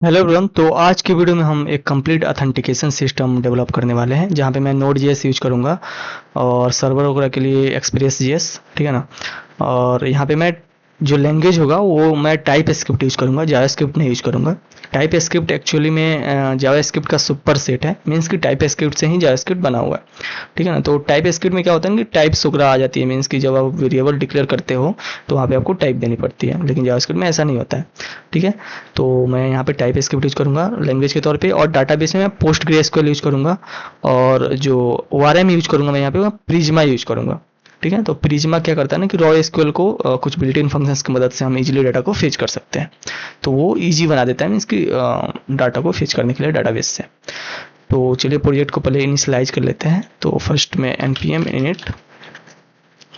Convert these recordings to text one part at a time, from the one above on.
Hello everyone. तो आज की वीडियो में हम एक कंप्लीट ऑथेंटिकेशन सिस्टम डेवलप करने वाले हैं जहां पे मैं नोड जेएस यूज करूंगा और सर्वर वगैरह के लिए एक्सप्रेस जेएस, ठीक है ना। और यहाँ पे मैं जो लैंग्वेज होगा वो मैं टाइप स्क्रिप्ट यूज करूंगा, जावास्क्रिप्ट नहीं यूज करूंगा। टाइप स्क्रिप्ट एक्चुअली में जावास्क्रिप्ट का सुपर सेट है, मीन्स कि टाइप स्क्रिप्ट से ही जावास्क्रिप्ट बना हुआ है, ठीक है ना। तो टाइप स्क्रिप्ट में क्या होता है कि टाइप्स वगैरह आ जाती है, मीन्स कि जब आप वेरिएबल डिक्लेयर करते हो तो वहाँ पे आपको टाइप देनी पड़ती है, लेकिन जावास्क्रिप्ट में ऐसा नहीं होता है, ठीक है। तो मैं यहाँ पे टाइप स्क्रिप्ट यूज करूंगा लैंग्वेज के तौर पे, और डाटाबेस में मैं पोस्ट ग्रेसक्यूएल यूज करूंगा। और जो ओआरएम यूज करूंगा मैं यहाँ पे, मैं प्रिज्मा यूज करूंगा, ठीक है। तो प्रिज्मा क्या करता है ना कि रॉ एसक्यूएल को कुछ बिल्ट इन फंक्शंस की मदद से हम इजीली डाटा को फेच कर सकते हैं। तो वो इजी बना देता है इसकी डाटा को फेच करने के लिए डाटाबेस से। तो चलिए प्रोजेक्ट को पहले इनिशियलाइज कर लेते हैं। तो फर्स्ट में npm init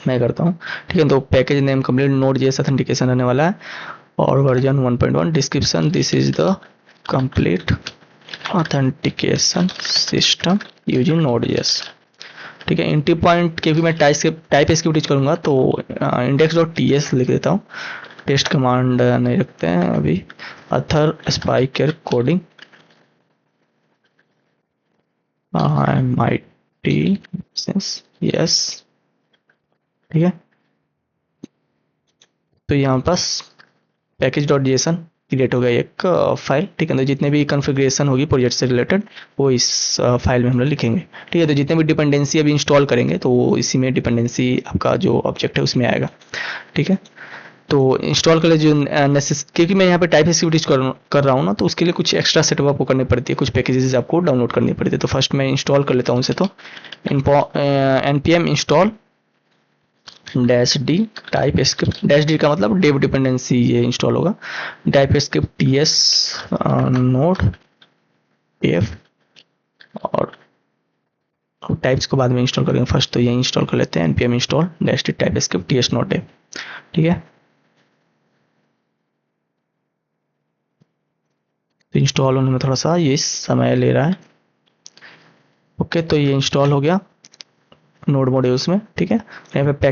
मैं करता हूँ, ठीक है। तो package name complete node JS authentication रहने वाला है, और version 1.1। Description this is the complete authentication system using node JS, ठीक है। एंट्री पॉइंट क्योंकि मैं टाइप स्क्रिप्ट यूज करूंगा तो इंडेक्स डॉट टी एस लिख देता हूँ। टेस्ट कमांड नहीं रखते हैं अभी। Author Spiker coding M I T yes, ठीक है। तो यहाँ पास पैकेज डॉट जेसन क्रिएट हो गया एक फाइल, ठीक है। तो जितने भी कॉन्फ़िगरेशन होगी प्रोजेक्ट से रिलेटेड वो इस फाइल में हम लोग लिखेंगे, ठीक है। तो जितने भी डिपेंडेंसी अभी इंस्टॉल करेंगे तो वो इसी में डिपेंडेंसी आपका जो ऑब्जेक्ट है उसमें आएगा, ठीक है। तो इंस्टॉल कर ले जो क्योंकि मैं यहाँ पे टाइप स्क्रिप्ट कर रहा हूँ ना, तो उसके लिए कुछ एक्स्ट्रा सेटअप आपको करनी पड़ती है, कुछ पैकेजेस आपको डाउनलोड करनी पड़ती है। तो फर्स्ट मैं इंस्टॉल कर लेता हूँ उसे। तो npm install dash D type script, dash D का मतलब डेव डिपेंडेंसी ये इंस्टॉल होगा। Type script T S node F, और टाइप्स को बाद में इंस्टॉल करेंगे, फर्स्ट तो ये इंस्टॉल कर लेते हैं npm install dash D type script T S node F, ठीक है। तो इंस्टॉल होने में थोड़ा सा ये समय ले रहा है। ओके, तो ये इंस्टॉल हो गया नोड मॉड्यूल्स में, ठीक है। यहाँ पे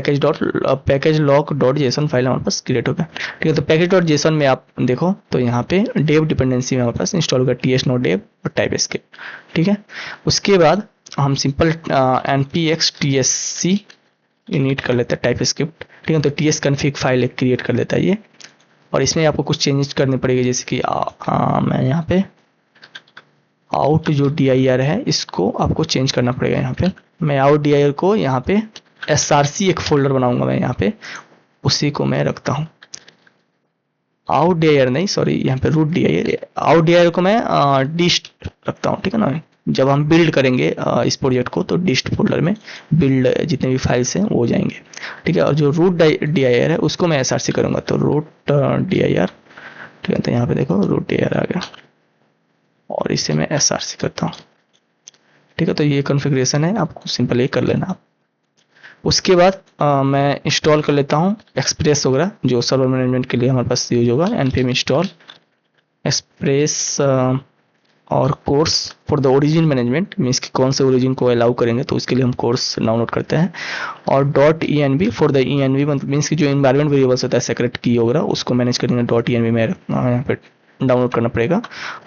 package lock dot JSON file हमारे पास क्रिएट हो गया, ठीक है। तो पैकेज डॉट जेसन में आप देखो तो यहाँ पे डेव डिपेंडेंसी में हमारे पास इंस्टॉल होगा टी एस नो डेव और टाइप स्क्रिप्ट, ठीक है। उसके बाद हम simple N P X T S C init कर लेते हैं टाइप स्क्रिप्ट, ठीक है। तो टी एस कन्फिग फाइल एक क्रिएट कर लेता है ये, और इसमें आपको कुछ चेंजेस करने पड़ेंगे, जैसे कि मैं यहाँ पे आउट जो डी आई आर है इसको आपको चेंज करना पड़ेगा। यहाँ पे मैं आउट डी आई आर को यहाँ पे एस आर सी एक फोल्डर बनाऊंगा मैं यहाँ पे, उसी को मैं रखता हूँ। आउट डी आई आर नहीं, सॉरी, यहाँ पे root D I R, out D I R को मैं डिस्ट रखता हूँ, ठीक है ना। जब हम बिल्ड करेंगे इस प्रोजेक्ट को तो डिस्ट फोल्डर में बिल्ड जितने भी फाइल्स हैं वो जाएंगे, ठीक है। और जो रूट डी आई आर है उसको मैं एस आर सी करूँगा, तो रूट डी आई आर, ठीक है। तो यहाँ पे देखो रूट डी आई आर आ गया, और इसे मैं एस आर सी करता हूँ, ठीक है। तो ये कॉन्फ़िगरेशन है, आपको सिंपल ये कर लेना। उसके बाद मैं इंस्टॉल कर लेता हूँ एक्सप्रेस वगैरह जो सर्वर मैनेजमेंट के लिए हमारे पास यूज होगा। npm इंस्टॉल एक्सप्रेस और course for the origin management, means कि कौन से ओरिजिन को अलाउ करेंगे तो उसके लिए हम कोर्स डाउनलोड करते हैं। और dot E N B for the E N B, means कि जो इन्वायरमेंट वेरिएबल्स होता है सेक्रेट की वगैरह उसको मैनेज करेंगे, डॉट ई एन बी में यहाँ पे डाउनलोड करना पड़ेगा।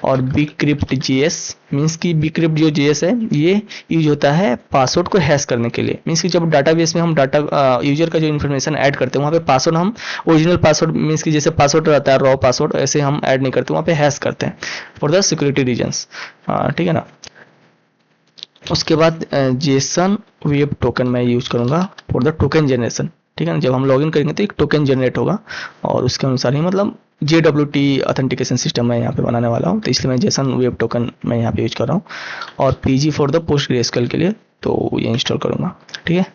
और bcrypt js, मीन्स कि bcrypt जो js है ये यूज होता है पासवर्ड को हैश करने के लिए, मीन्स कि जब डाटाबेस में हम डाटा यूजर का जो इन्फॉर्मेशन ऐड करते हैं वहाँ पे पासवर्ड हम ओरिजिनल पासवर्ड, मीन्स कि जैसे पासवर्ड रहता है रॉ पासवर्ड, ऐसे हम ऐड नहीं करते, वहाँ पे हैश करते हैं फॉर द सिक्योरिटी रीजंस, ठीक है ना। उसके बाद जेसन वेब टोकन मैं यूज करूंगा फॉर द टोकन जनरेशन, ठीक है ना। जब हम लॉगिन करेंगे तो एक टोकन जनरेट होगा, और उसके अनुसार ही मतलब JWT ऑथेंटिकेशन सिस्टम मैं यहाँ पे बनाने वाला हूँ, तो इसलिए मैं जेसन वेब टोकन मैं यहाँ पे यूज कर रहा हूँ। और PG फॉर द पोस्ट ग्रेसक्यूएल के लिए तो ये इंस्टॉल करूँगा, ठीक है।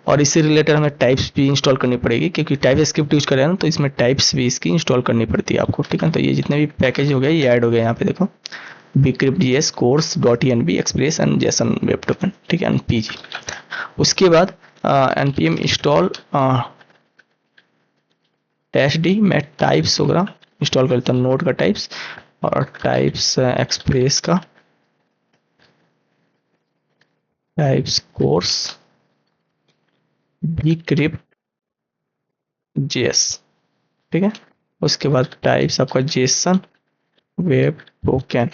और इससे रिलेटेड हमें टाइप्स भी इंस्टॉल करनी पड़ेगी, क्योंकि टाइप स्क्रिप्ट यूज करें ना तो इसमें टाइप्स भी इसकी इंस्टॉल करनी पड़ती है आपको, ठीक है। तो ये जितने भी पैकेज हो गए ये ऐड हो गए यहाँ पे देखो, bcrypt js course dot env express and Jason web token, ठीक है, PG। उसके बाद npm इंस्टॉल डैश डी, मैं टाइप्स वगैरह इंस्टॉल कर लेता हूँ, नोड का टाइप्स और टाइप्स एक्सप्रेस का टाइप्स कोर्स bcrypt js, ठीक है। उसके बाद टाइप्स आपका जेसन वेब टोकन,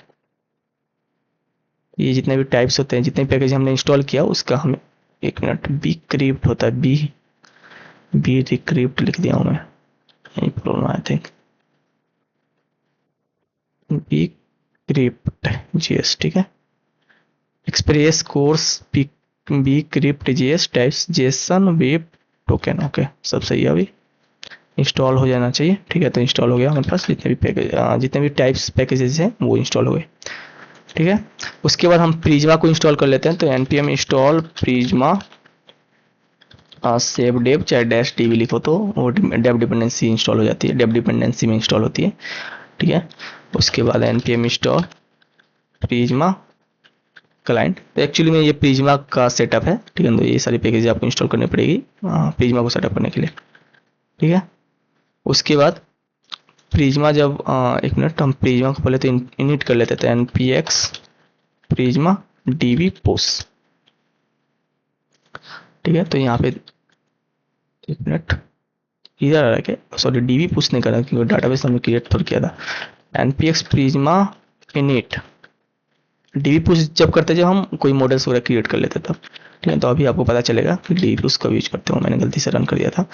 ये जितने भी टाइप्स होते हैं, जितने पैकेज हमने इंस्टॉल किया उसका हमें, एक मिनट, बी क्रिप्ट होता है, बी रिक्रिप्ट लिख दिया हूँ मैं, यही problem I think, bcrypt JS, ठीक है। Express cors bcrypt JS types JSON web token, okay सब सही है, अभी इंस्टॉल हो जाना चाहिए, ठीक है। तो इंस्टॉल हो गया हमारे पास, जितने भी पैकेज, जितने भी टाइप्स पैकेजेस हैं वो इंस्टॉल हो गए, ठीक है। उसके बाद हम प्रिज्मा को इंस्टॉल कर लेते हैं, तो npm install prisma save dev, चाहे डैश डी भी लिखो तो वो डेव डिपेंडेंसी इंस्टॉल हो जाती है, डेव डिपेंडेंसी में इंस्टॉल होती है, ठीक है। उसके बाद npm install Prisma client, actually में ये प्रिज्मा का सेटअप है, ठीक है। तो ये सारी पैकेज आपको इंस्टॉल करनी पड़ेगी प्रिज्मा को सेटअप करने के लिए, ठीक है। उसके बाद प्रिज्मा जब एक मिनट, हम प्रिज्मा को पहले तो इनिट कर लेते थे, npx प्रिज्मा db पुश, ठीक है। तो यहाँ पे एक मिनट, इधर आ रहा है क्या, सॉरी डीबी पुश नहीं करा क्योंकि डाटाबेस हमने क्रिएट तो किया था, npx Prisma init dB push जब करते, जब हम कोई मॉडल्स वगैरह क्रिएट कर लेते तब, ठीक है। तो अभी आपको पता चलेगा कि डीबी पुश कब यूज करते हो, मैंने गलती से रन कर दिया था।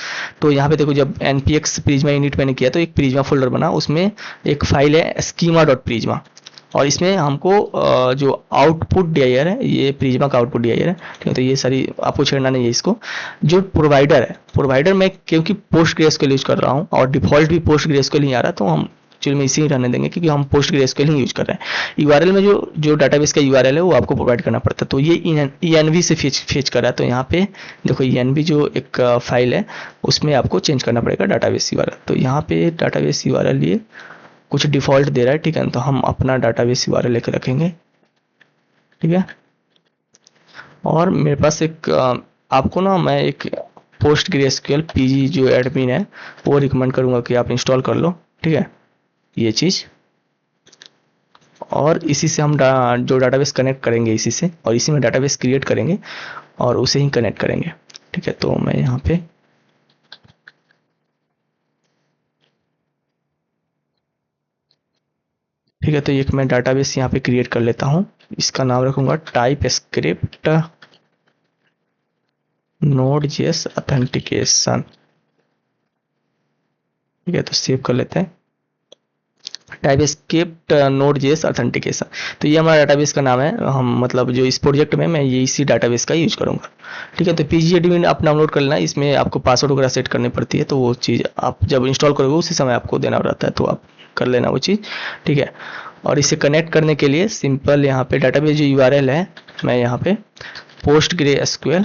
तो यहाँ पे देखो, जब npx प्रिज्मा इनिट मैंने किया तो एक प्रिज्मा फोल्डर बना, उसमें एक फाइल है schema.prisma, और इसमें हमको जो आउटपुट डीआईआर है, ये प्रिज्मा का आउटपुट डीआईआर है, ठीक है। तो ये सारी आपको छेड़ना नहीं है इसको। जो प्रोवाइडर है, प्रोवाइडर में क्योंकि पोस्ट ग्रेसक्यूएल यूज कर रहा हूँ और डिफॉल्ट भी पोस्ट ग्रेसक्यूएल ही आ रहा है, तो हम एक्चुअली में इसी ही रहने देंगे क्योंकि हम पोस्ट ग्रेसक्यूएल ही यूज कर रहे हैं। यूआरएल में जो डाटाबेस का यूआरएल है वो आपको प्रोवाइड करना पड़ता है, तो ये env से फेच कर रहा है। तो यहाँ पे देखो env जो एक फाइल है उसमें आपको चेंज करना पड़ेगा डाटाबेस यूआरएल। तो यहाँ पे डाटाबेस यूआरएल ये कुछ डिफॉल्ट दे रहा है, ठीक है। तो हम अपना डाटाबेस यूआरएल लेकर रखेंगे, ठीक है। और मेरे पास एक आपको ना, मैं एक पोस्ट ग्रेसक्यूएल पीजी जो एडमिन है वो रिकमेंड करूंगा कि आप इंस्टॉल कर लो, ठीक है, ये चीज़। और इसी से हम जो डाटाबेस कनेक्ट करेंगे इसी से, और इसी में डाटाबेस क्रिएट करेंगे और उसे ही कनेक्ट करेंगे, ठीक है। तो मैं यहाँ पे ठीक है, तो एक मैं डाटाबेस यहाँ पे क्रिएट कर लेता हूँ, इसका नाम रखूंगा टाइप स्क्रिप्ट नोड.js ऑथेंटिकेशन, ठीक है। तो सेव कर लेते हैं, टाइप स्क्रिप्ट नोड.js ऑथेंटिकेशन। तो ये हमारा डाटाबेस का नाम है, हम मतलब जो इस प्रोजेक्ट में मैं ये इसी डाटाबेस का यूज करूंगा, ठीक है। तो पीजी एडमिन आप डाउनलोड कर लेना, इसमें आपको पासवर्ड वगैरह सेट करनी पड़ती है, तो वो चीज़ आप जब इंस्टॉल करोगे उसी समय आपको देना रहता है, तो आप कर लेना वो चीज़, ठीक है। और इसे कनेक्ट करने के लिए सिंपल यहाँ पे डाटाबेस जो यूआरएल है, मैं यहाँ पे पोस्ट ग्रेसक्यूएल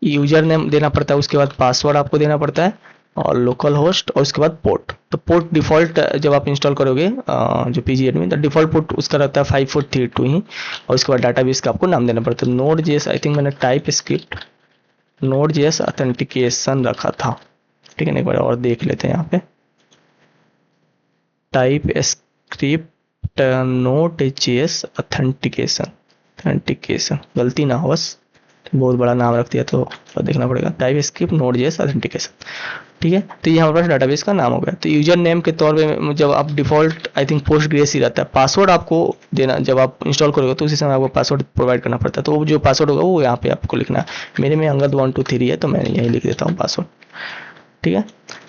यूजर नेम देना पड़ता है, उसके बाद पासवर्ड आपको देना पड़ता है, और लोकल होस्ट, और उसके बाद पोर्ट। तो पोर्ट डिफॉल्ट जब आप इंस्टॉल करोगे जो पीजी एडमिन, तो डिफॉल्ट पोर्ट उसका रहता है 5432 ही, और उसके बाद डाटाबेस का आपको नाम देना पड़ता है नोड.js, आई थिंक मैंने टाइप स्क्रिप्ट नोड.js ऑथेंटिकेशन रखा था, ठीक है। एक बार और देख लेते हैं यहाँ पे, टाइप स्क्रिप्ट नोड.js ऑथेंटिकेशन, गलती ना हो बस, बहुत बड़ा नाम रख दिया तो देखना पड़ेगा, टाइप स्क्रिप्ट नोड.js ऑथेंटिकेशन, ठीक है। तो ये हमारे पास डाटाबेस का नाम हो गया। तो यूजर नेम के तौर पे जब आप default I think Postgres ही रहता है, पासवर्ड आपको देना, जब आप इंस्टॉल करोगे तो उसी समय आपको पासवर्ड प्रोवाइड करना पड़ता है, तो वो जो पासवर्ड होगा वो यहाँ पे आपको लिखना है। मेरे में अंगद 123 है, तो मैं यहीं लिख देता हूँ पासवर्ड, ठीक है।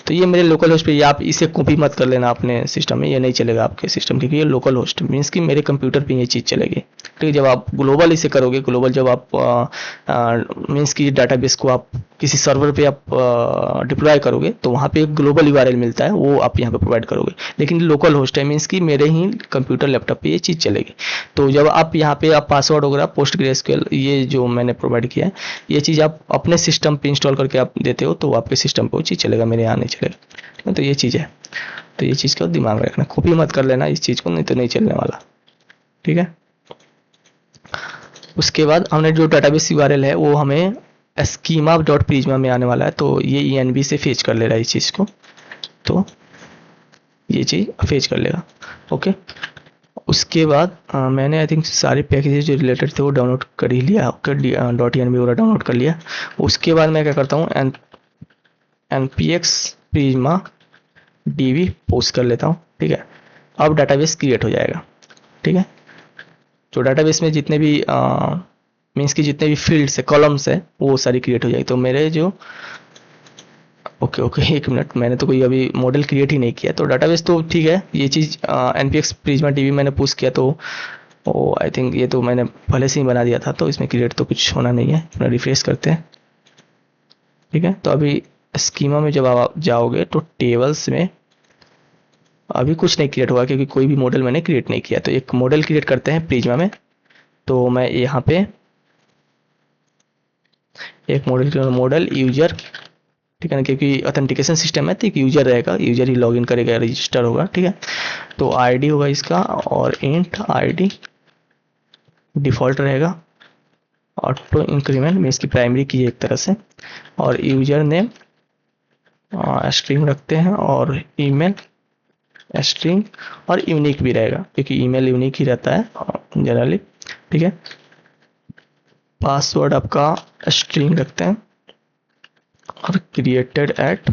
तो ये मेरे लोकल होस्ट पे, ये आप इसे कॉपी मत कर लेना अपने सिस्टम में, ये नहीं चलेगा आपके सिस्टम, क्योंकि ये लोकल होस्ट मीन्स कि मेरे कंप्यूटर पे ये चीज़ चलेगी, ठीक है। जब आप ग्लोबल इसे करोगे, ग्लोबल जब आप मीन्स कि डाटाबेस को आप किसी सर्वर पे आप डिप्लॉय करोगे तो वहाँ पे एक ग्लोबल यूआरएल मिलता है, वो आप यहाँ पे प्रोवाइड करोगे। लेकिन लोकल होस्ट है मीन्स कि मेरे ही कंप्यूटर लैपटॉप पे ये चीज़ चलेगी। तो जब आप यहाँ पे आप पासवर्ड वगैरह पोस्ट ग्रेसक्यूएल ये जो मैंने प्रोवाइड किया है, ये चीज़ आप अपने सिस्टम पे इंस्टॉल करके आप देते हो तो आपके सिस्टम पे वो चीज़ चलेगा, मेरे यहाँ नहीं चलेगा, ठीक है। तो ये चीज़ है, तो ये चीज़ का दिमाग में रखना, कॉपी मत कर लेना इस चीज़ को, नहीं तो नहीं चलने वाला, ठीक है। उसके बाद हमने जो डाटाबेस यूआरएल है वो हमें schema.prisma में आने वाला है, तो ये env से फेच कर ले रहा है इस चीज़ को, तो ये चीज़ फेच कर लेगा, ओके। उसके बाद मैंने आई थिंक सारे पैकेजेस जो रिलेटेड थे वो डाउनलोड कर ही लिया, ओके, .env वगैरह डाउनलोड कर लिया। उसके बाद मैं क्या करता हूँ, npx prisma डीबी पोस्ट कर लेता हूँ, ठीक है। अब डाटाबेस क्रिएट हो जाएगा, ठीक है। तो डाटाबेस में जितने भी मीन्स की जितने भी फील्ड्स है, कॉलम्स है, वो सारी क्रिएट हो जाएगी। तो मेरे जो ओके ओके एक मिनट, मैंने तो कोई अभी मॉडल क्रिएट ही नहीं किया। तो डाटाबेस तो ठीक है, ये चीज़ npx प्रिज्मा डीबी मैंने पुश किया, तो ओ आई थिंक ये तो मैंने पहले से ही बना दिया था, तो इसमें क्रिएट तो कुछ होना नहीं है। अपना रिफ्रेश करते हैं, ठीक है। तो अभी स्कीमा में जब आप जाओगे तो टेबल्स में अभी कुछ नहीं क्रिएट हुआ, क्योंकि कोई भी मॉडल मैंने क्रिएट नहीं किया। तो एक मॉडल क्रिएट करते हैं प्रिज्मा में। तो मैं यहाँ पे एक मॉडल यूजर, ठीक है ना, क्योंकि ऑथेंटिकेशन सिस्टम है तो एक यूजर रहेगा, यूजर ही लॉगिन करेगा, रजिस्टर होगा, ठीक है। तो आईडी होगा इसका, और इंट आईडी डिफॉल्ट रहेगा। ऑटो इंक्रीमेंट में इसकी प्राइमरी की है एक तरह से, और यूजर नेम स्ट्रिंग रखते हैं, और ईमेल स्ट्रिंग, और यूनिक भी रहेगा, क्योंकि ईमेल यूनिक ही रहता है जनरली, ठीक है। पासवर्ड आपका स्ट्रिंग रखते हैं, और क्रिएटेड एट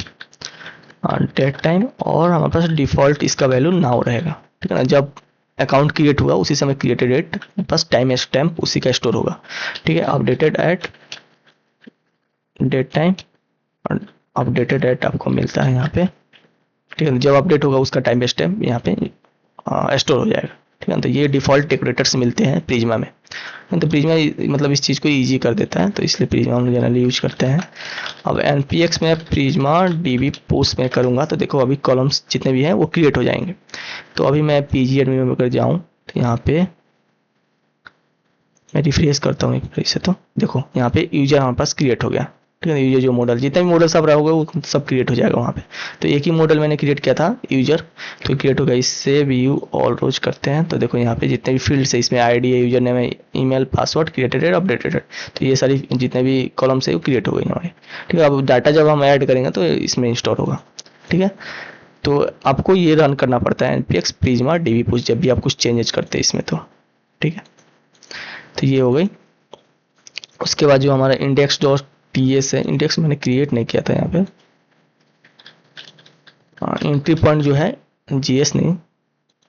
डेट टाइम, और हमारे पास डिफॉल्ट इसका वैल्यू नाउ रहेगा, ठीक है ना। जब अकाउंट क्रिएट हुआ उसी समय क्रिएटेड एट बस टाइम स्टैम्प उसी का स्टोर होगा, ठीक है। Updated at date time, updated at आपको मिलता है यहाँ पे, ठीक है। जब अपडेट होगा उसका टाइम स्टैम्प यहाँ पे स्टोर हो जाएगा, ठीक है। तो ये डिफॉल्ट डेकोरेटर्स मिलते हैं प्रिज्मा में। तो प्रिज्मा मतलब इस चीज़ को इजी कर देता है, तो इसलिए प्रिज्मा हम जनरली यूज करते हैं। अब npx में प्रिज्मा डीबी पोस्ट में करूँगा, तो देखो अभी कॉलम्स जितने भी हैं वो क्रिएट हो जाएंगे। तो अभी मैं pg एडमिन में अगर जाऊँ तो यहाँ पे मैं रिफ्रेश करता हूँ एक बार से, तो देखो यहाँ पे यूजर हमारे पास क्रिएट हो गया, ठीक है। यूजर जो मॉडल जितने भी मॉडल सब रहोगे वो सब क्रिएट हो जाएगा वहाँ पे। तो एक ही मॉडल मैंने क्रिएट किया था यूजर, तो क्रिएट हो गया। इससे व्यू ऑल रोज करते हैं, तो देखो यहाँ पे जितने भी फील्ड्स है, इसमें आईडी है, यूजर नेम है, ईमेल, पासवर्ड, क्रिएटेड है, अपडेटेड है, तो ये सारी जितने भी कॉलम्स है वो क्रिएट हो गई हमारे, ठीक है। अब डाटा जब हम ऐड करेंगे तो इसमें इंस्टॉल होगा, ठीक है। तो आपको ये रन करना पड़ता है npx प्रिज्मा डीबी पुश जब भी आप कुछ चेंजेस करते हैं इसमें, तो ठीक है। तो ये हो गई। उसके बाद जो हमारा इंडेक्स डॉट टीएस है, इंडेक्स मैंने क्रिएट नहीं किया था यहाँ पे। एंट्री पॉइंट जो है जीएस नहीं,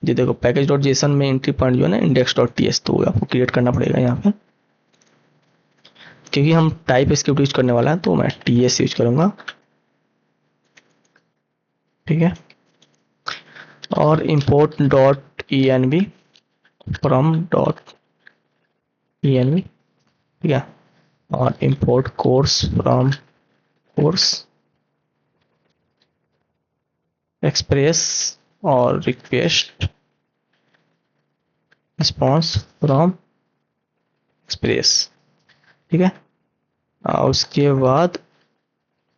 ये देखो पैकेज डॉट जेसन में एंट्री पॉइंट जो है ना इंडेक्स डॉट टीएस, तो आपको क्रिएट करना पड़ेगा यहाँ पे, क्योंकि हम टाइप स्क्रिप्ट यूज करने वाला है, तो मैं टीएस यूज करूंगा, ठीक है। और import dot env from dot env, ठीक है। और import course from course express, और रिक्वेस्ट रिस्पॉन्स फ्रॉम एक्सप्रेस, ठीक है। उसके बाद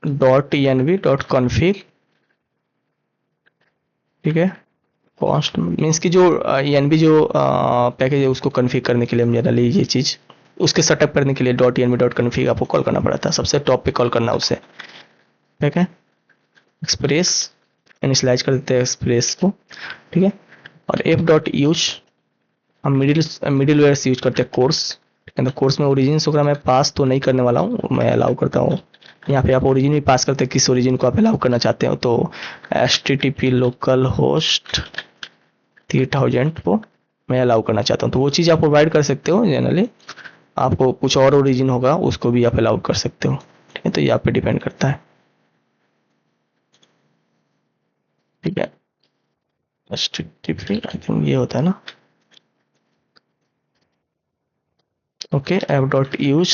डॉट env डॉट कॉन्फिग, ठीक है। कॉस्ट मीन्स की जो env जो पैकेज है उसको कॉन्फ़िग करने के लिए हम जनरली ये चीज़ उसके सेटअप करने के लिए डॉट env डॉट कॉन्फ़िग आपको कॉल करना पड़ा था, सबसे टॉप पे कॉल करना उसे, ठीक है। एक्सप्रेस इनिशियलाइज कर देते हैं एक्सप्रेस को, ठीक है। और एफ डॉट यूज हम मिडिल वेयर से यूज करते हैं कोर्स, ठीक है। तो कोर्स में ओरिजिन वगैरह मैं पास तो नहीं करने वाला हूँ, मैं अलाउ करता हूँ। यहाँ पे आप ओरिजिन भी पास करते हैं, किस ओरिजिन को आप अलाउ करना चाहते हो। तो http लोकल होस्ट 3000 को मैं अलाउ करना चाहता हूँ, तो वो चीज़ आप प्रोवाइड कर सकते हो। जनरली आपको कुछ और ओरिजिन होगा उसको भी आप अलाउ कर सकते हो, ठीक है। तो ये आप पे डिपेंड करता है, ठीक है। http आई थिंक ये होता है ना, ओके। ऐप डॉट यूज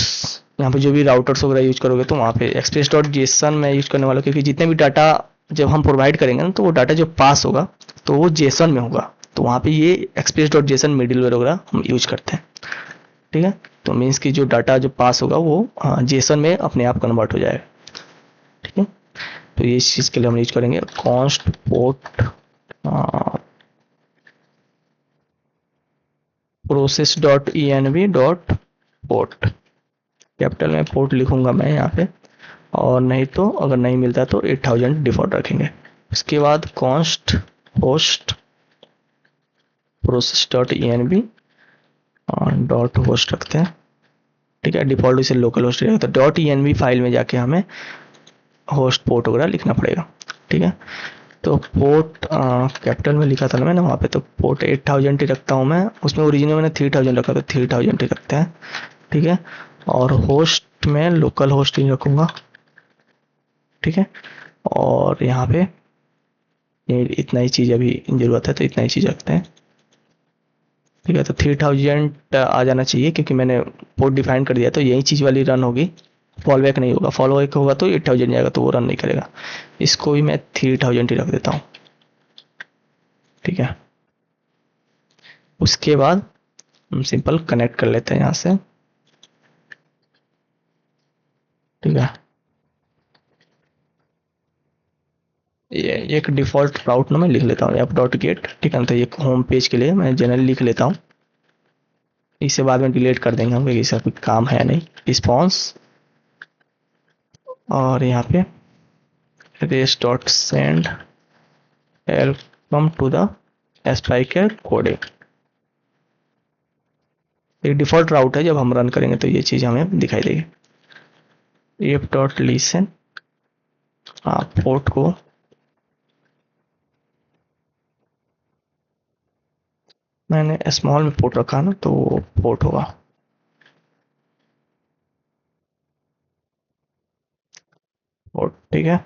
यहाँ पे जो भी राउटर्स वगैरह यूज करोगे तो वहाँ पे एक्सप्रेस डॉट जेसन मैं यूज करने वाला हूँ, क्योंकि जितने भी डाटा जब हम प्रोवाइड करेंगे ना तो वो डाटा जो पास होगा तो वो जेसन में होगा, तो वहाँ पे ये एक्सप्रेस डॉट जेसन मिडिलवेयर वगैरह हम यूज करते हैं, ठीक है। तो मीन्स की जो डाटा जो पास होगा वो जेसन में अपने आप कन्वर्ट हो जाएगा, ठीक है। तो ये इस चीज़ के लिए हम यूज करेंगे const port process dot env dot port, capital में पोर्ट लिखूंगा मैं यहाँ पे, और नहीं तो अगर नहीं मिलता तो 8000 डिफॉल्ट रखेंगे। उसके बाद const host process dot env dot host रखते हैं, ठीक है। डिफॉल्ट इसे लोकल होस्ट रहेगा, तो .env फाइल में जाके हमें होस्ट पोर्ट वगैरह लिखना पड़ेगा, ठीक है। तो पोर्ट कैपिटल में लिखा था ना मैंने वहाँ पे, तो पोर्ट 8000 ही रखता हूँ मैं, उसमें ओरिजिनल मैंने 3000 रखा, तो 3000 ही रखते हैं, ठीक है। और होस्ट में लोकल होस्ट ही रखूँगा, ठीक है। और यहाँ पे ये इतना ही चीज़ अभी ज़रूरत है, तो इतना ही चीज़ रखते हैं, ठीक है। तो 3000 आ जाना चाहिए, क्योंकि मैंने पोर्ट डिफाइन कर दिया, तो यही चीज़ वाली रन होगी, फॉल बैक नहीं होगा। फॉलो बैक होगा तो 8000 जाएगा, तो वो रन नहीं करेगा। इसको भी मैं 3000 ही रख देता हूँ, ठीक है। उसके बाद हम सिंपल कनेक्ट कर लेते हैं यहाँ से, ठीक है। ये एक डिफ़ॉल्ट राउट ना मैं लिख लेता हूँ, ऐप डॉट गेट, ठीक है। तो ये होम पेज के लिए मैं जनरली लिख लेता हूँ, इसे बाद में डिलीट कर देंगे हम, क्योंकि इसका कोई काम है नहीं। रिस्पॉन्स, और यहाँ पे res dot send welcome to the spiker coding. एक डिफ़ॉल्ट राउट है, जब हम रन करेंगे तो ये चीज़ हमें दिखाई देगी। एप डॉट लिसन, आप पोर्ट को मैंने स्मॉल में पोर्ट रखा ना, तो पोर्ट होगा पोर्ट, ठीक है।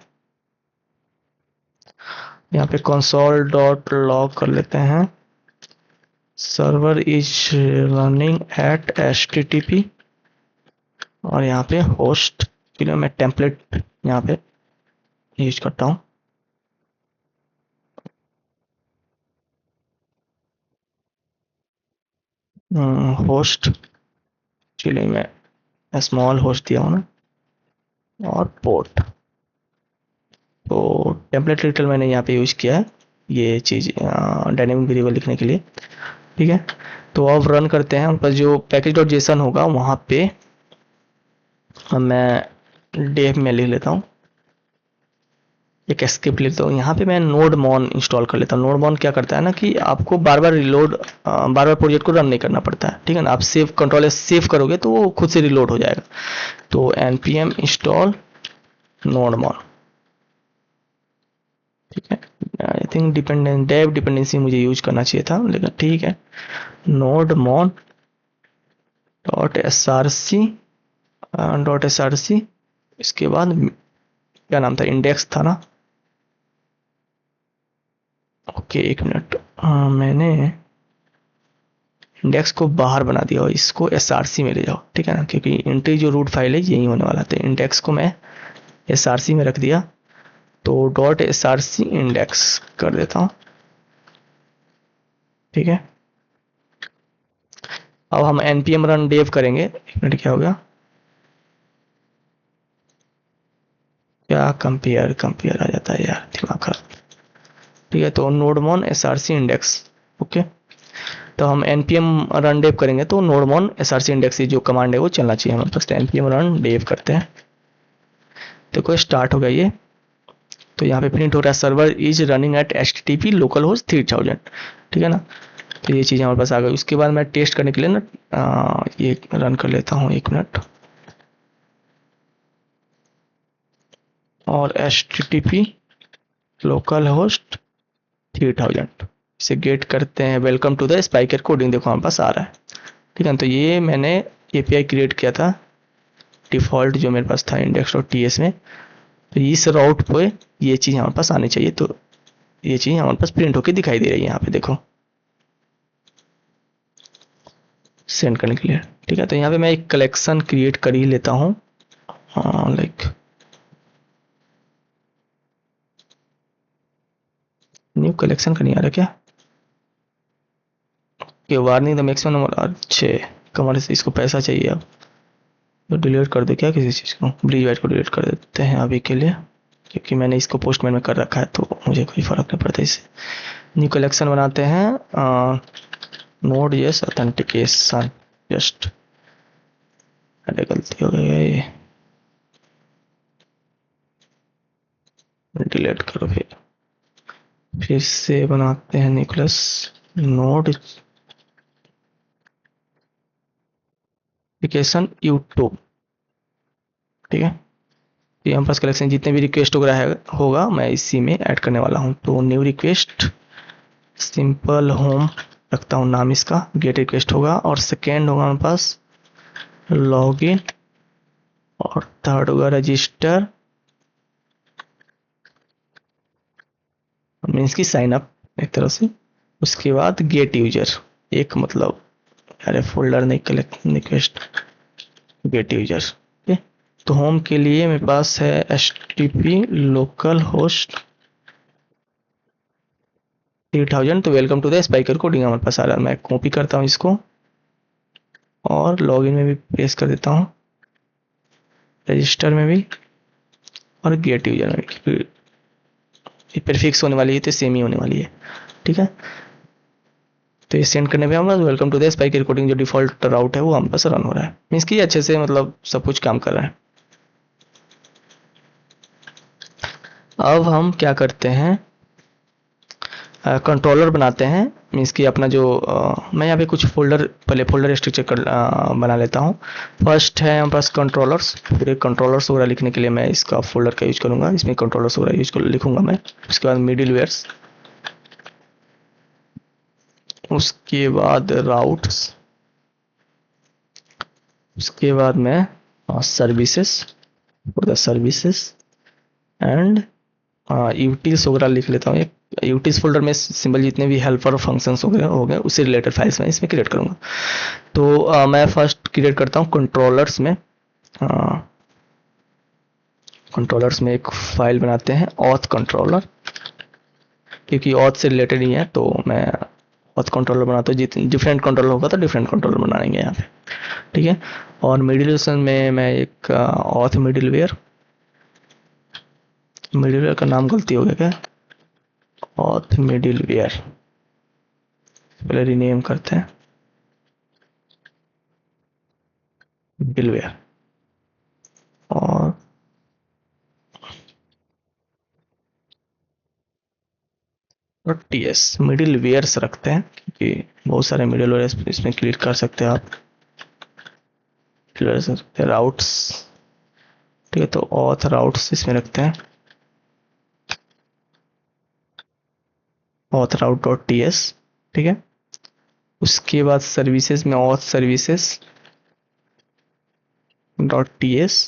यहाँ पे कंसोल डॉट लॉग कर लेते हैं, server is running at HTTP, और यहाँ पे होस्ट के लिए मैं टेम्पलेट यहाँ पे यूज करता हूँ, होस्ट के लिए मैं स्मॉल होस्ट दिया हूँ ना, और पोर्ट। तो टेम्पलेट लिटल मैंने यहाँ पे यूज किया है, ये चीज़ डायनेमिक वेरिएबल लिखने के लिए, ठीक है। तो अब रन करते हैं, पर जो पैकेज डॉट जेसन होगा वहाँ पे मैं डेव में लिख लेता हूँ, एक स्क्रिप्ट लिखता हूँ। यहाँ पे मैं नोड मॉन इंस्टॉल कर लेता हूँ। नोड मॉन क्या करता है ना, कि आपको बार बार रिलोड, बार बार प्रोजेक्ट को रन नहीं करना पड़ता है, ठीक है ना। आप सेव कंट्रोल एस सेव करोगे तो वो खुद से रिलोड हो जाएगा। तो npm इंस्टॉल नोड मॉन, ठीक है। I think dependent dev dependency मुझे यूज करना चाहिए था, लेकिन ठीक है। Nodemon dot S R C, dot S R C, इसके बाद क्या नाम था, इंडेक्स था ना। ओके, एक मिनट, मैंने इंडेक्स को बाहर बना दिया और इसको SRC में ले जाओ, ठीक है ना, क्योंकि इंट्री जो रूट फाइल है यही होने वाला था। इंडेक्स को मैं SRC में रख दिया, तो डॉट SRC इंडेक्स कर देता हूँ, ठीक है। अब हम npm रन डेव करेंगे। एक मिनट, क्या हो गया, क्या कंपेयर कंपेयर आ जाता है यार, दिमाग खराब, ठीक है। तो नोडमोन SRC इंडेक्स, ओके। तो हम npm रन डेव करेंगे, तो नोडमोन SRC इंडेक्स जो कमांड है वो चलना चाहिए हमारे पास। npm रन डेव करते हैं, देखो स्टार्ट हो गया ये। तो यहाँ पे प्रिंट हो रहा है server is running at HTTP local host 3000, ठीक है ना। तो ये चीज़ हमारे पास आ गई। उसके बाद मैं टेस्ट करने के लिए ना ये रन कर लेता हूँ, एक मिनट। और HTTP लोकल होस्ट 3000 इसे गेट करते हैं, welcome to the spiker coding, देखो हमारे पास आ रहा है, ठीक है। तो ये मैंने API क्रिएट किया था डिफ़ॉल्ट जो मेरे पास था index.ts में। तो इस राउट पे ये चीज़ हमारे पास आनी चाहिए, तो ये चीज़ हमारे पास प्रिंट होकर दिखाई दे रही है यहाँ पे, देखो सेंड करने के लिए, ठीक है। तो यहाँ पे मैं एक कलेक्शन क्रिएट कर ही लेता हूँ, लाइक न्यू कलेक्शन का नहीं आ रहा क्या, ये वार्निंग द मैक्सिमम नंबर, अच्छे कमर से इसको पैसा चाहिए अब, तो डिलीट कर दो क्या किसी चीज़ को, ब्रीज वाइट को डिलीट कर देते हैं अभी के लिए, क्योंकि मैंने इसको पोस्टमैन में कर रखा है, तो मुझे कोई फ़र्क नहीं पड़ता इससे। न्यू कलेक्शन बनाते हैं, नोड यस ऑथेंटिकेशन, जस्ट, अरे गलती हो गई है ये, डिलीट करो। फिर से बनाते हैं निकोलस नोड एप्लीकेशन यूट्यूब, ठीक है। तो यहाँ पास कलेक्शन जितने भी रिक्वेस्ट वगैरह होगा मैं इसी में ऐड करने वाला हूँ। तो न्यू रिक्वेस्ट सिंपल होम रखता हूँ नाम इसका, गेट रिक्वेस्ट होगा, और सेकेंड होगा हमारे पास लॉगिन, और थर्ड होगा रजिस्टर मीन्स की साइन अप एक तरह से। उसके बाद गेट यूजर, एक मतलब अरे फोल्डर नहीं, collect request gate user. Okay, तो होम के लिए मेरे पास है HTTP लोकल होस्ट 3000। तो welcome to the spiker coding हमारे पास आ रहा है। मैं कॉपी करता हूँ इसको और लॉगिन में भी पेस्ट कर देता हूँ, रजिस्टर में भी और गेट यूजर में भी। ये प्रीफिक्स होने वाली है तो सेम ही होने वाली है, ठीक है। तो ये सेंड करने पे हमारा welcome to the spike recording जो डिफॉल्ट राउट है वो हम पास रन हो रहा है, मीन्स कि अच्छे से मतलब सब कुछ काम कर रहा है। अब हम क्या करते हैं, कंट्रोलर बनाते हैं, मीन्स कि अपना जो मैं यहाँ पे कुछ फोल्डर, पहले फोल्डर स्ट्रक्चर बना लेता हूँ। फर्स्ट है हमारे पास कंट्रोलर्स। पूरे कंट्रोलर्स वगैरह लिखने के लिए मैं इसका फोल्डर का यूज करूँगा, इसमें कंट्रोलर्स वगैरह यूज कर लिखूंगा मैं। उसके बाद मिडिल वेयर्स, उसके बाद राउट्स, उसके बाद मैं services for the services and utils वगैरह लिख लेता हूँ। एक यूटिल्स फोल्डर में सिंबल जितने भी हेल्पर फंक्शंस वगैरह हो गए उससे रिलेटेड फाइल्स मैं इसमें क्रिएट करूँगा। तो मैं फर्स्ट क्रिएट करता हूँ कंट्रोलर्स में। कंट्रोलर्स में एक फाइल बनाते हैं ऑथ कंट्रोलर, क्योंकि ऑथ से रिलेटेड ही है तो मैं ऑथ कंट्रोलर बनाता हूँ। जितने डिफरेंट कंट्रोलर होगा तो डिफरेंट कंट्रोलर बनाएंगे यहाँ पे, ठीक है। और मिडिल में मैं एक ऑथ मिडिलवेयर, मिडिलवेयर का नाम गलती हो गया क्या, ऑथ मिडिलवेयर पहले रीनेम करते हैं मिडिलवेयर, और TS मिडिल वेयर्स रखते हैं क्योंकि बहुत सारे मिडिल वेयर इसमें क्लिक कर सकते हैं आप, क्लियर कर सकते हैं। राउट्स, ठीक है, तो ऑथ राउट्स इसमें रखते हैं, ऑथ राउट डॉट TS, ठीक है। उसके बाद सर्विसेज में ऑथ सर्विसेज डॉट TS,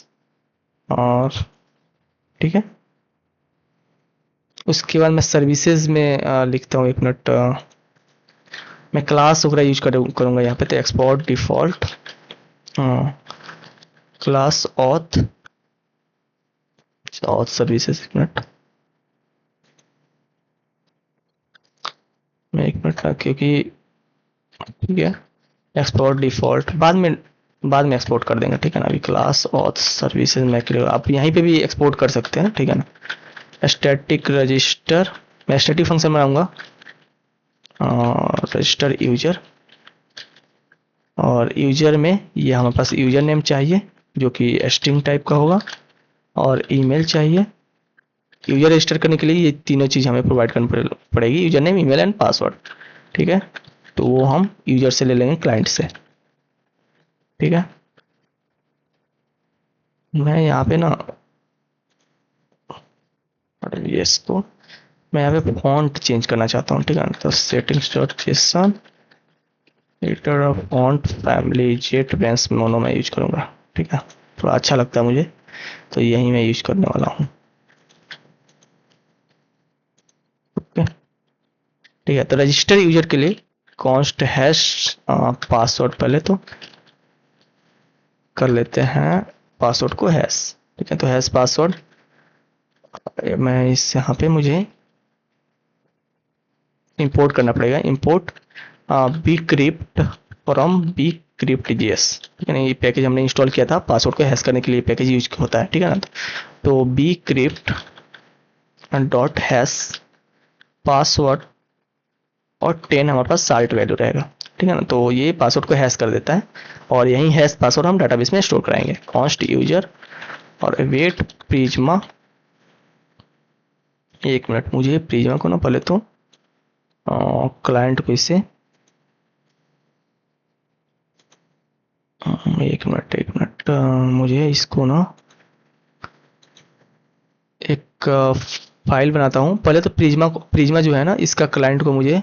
और ठीक है। उसके बाद मैं सर्विसेज में लिखता हूँ, एक मिनट, मैं क्लास वगैरह यूज करूँगा यहाँ पे। तो export default class auth, auth services, एक मिनट, मैं एक मिनट क्योंकि ठीक है, एक्सपोर्ट डिफॉल्ट बाद में एक्सपोर्ट कर देंगे, ठीक है ना। अभी क्लास ऑथ सर्विसेज में क्लियर, आप यहीं पे भी एक्सपोर्ट कर सकते हैं, ठीक है ना। स्टैटिक रजिस्टर, मैं स्टैटिक फंक्शन बनाऊंगा, रजिस्टर यूजर, और यूजर में ये हमारे पास यूजर नेम चाहिए जो कि स्ट्रिंग टाइप का होगा, और ईमेल चाहिए। यूजर रजिस्टर करने के लिए ये तीनों चीज़ हमें प्रोवाइड करनी पड़ेगी, user name, email and password, ठीक है। तो वो हम यूजर से ले लेंगे, क्लाइंट से, ठीक है। मैं यहाँ पे ना ये इसको मैं यहाँ पे फॉन्ट चेंज करना चाहता हूँ, ठीक है। तो settings dot JSON editor of font family JetBrains Mono मैं यूज करूँगा, ठीक है। थोड़ा अच्छा लगता है मुझे तो यही मैं यूज करने वाला हूँ, ओके, ठीक है। तो रजिस्टर यूजर के लिए कॉन्स्ट हैश पासवर्ड पहले तो कर लेते हैं, पासवर्ड को हैश, ठीक है। तो हैश पासवर्ड मैं इस यहाँ पे मुझे इंपोर्ट करना पड़ेगा, import bcrypt from bcrypt JS, ठीक है ना। ये पैकेज हमने इंस्टॉल किया था पासवर्ड को हैश करने के लिए, पैकेज यूज होता है, ठीक है ना। तो bcrypt dot hash password और 10 हमारे पास साल्ट वैल्यू रहेगा, ठीक है ना। तो ये पासवर्ड को हैश कर देता है और यही हैश पासवर्ड हम डाटाबेस में स्टोर कराएंगे। कॉन्स्ट यूजर और वेट प्रिज्मा, एक मिनट, मुझे प्रिज्मा को ना पहले तो क्लाइंट को इसे एक मिनट मुझे इसको ना एक फाइल बनाता हूँ। पहले तो प्रिज्मा जो है ना, इसका क्लाइंट को मुझे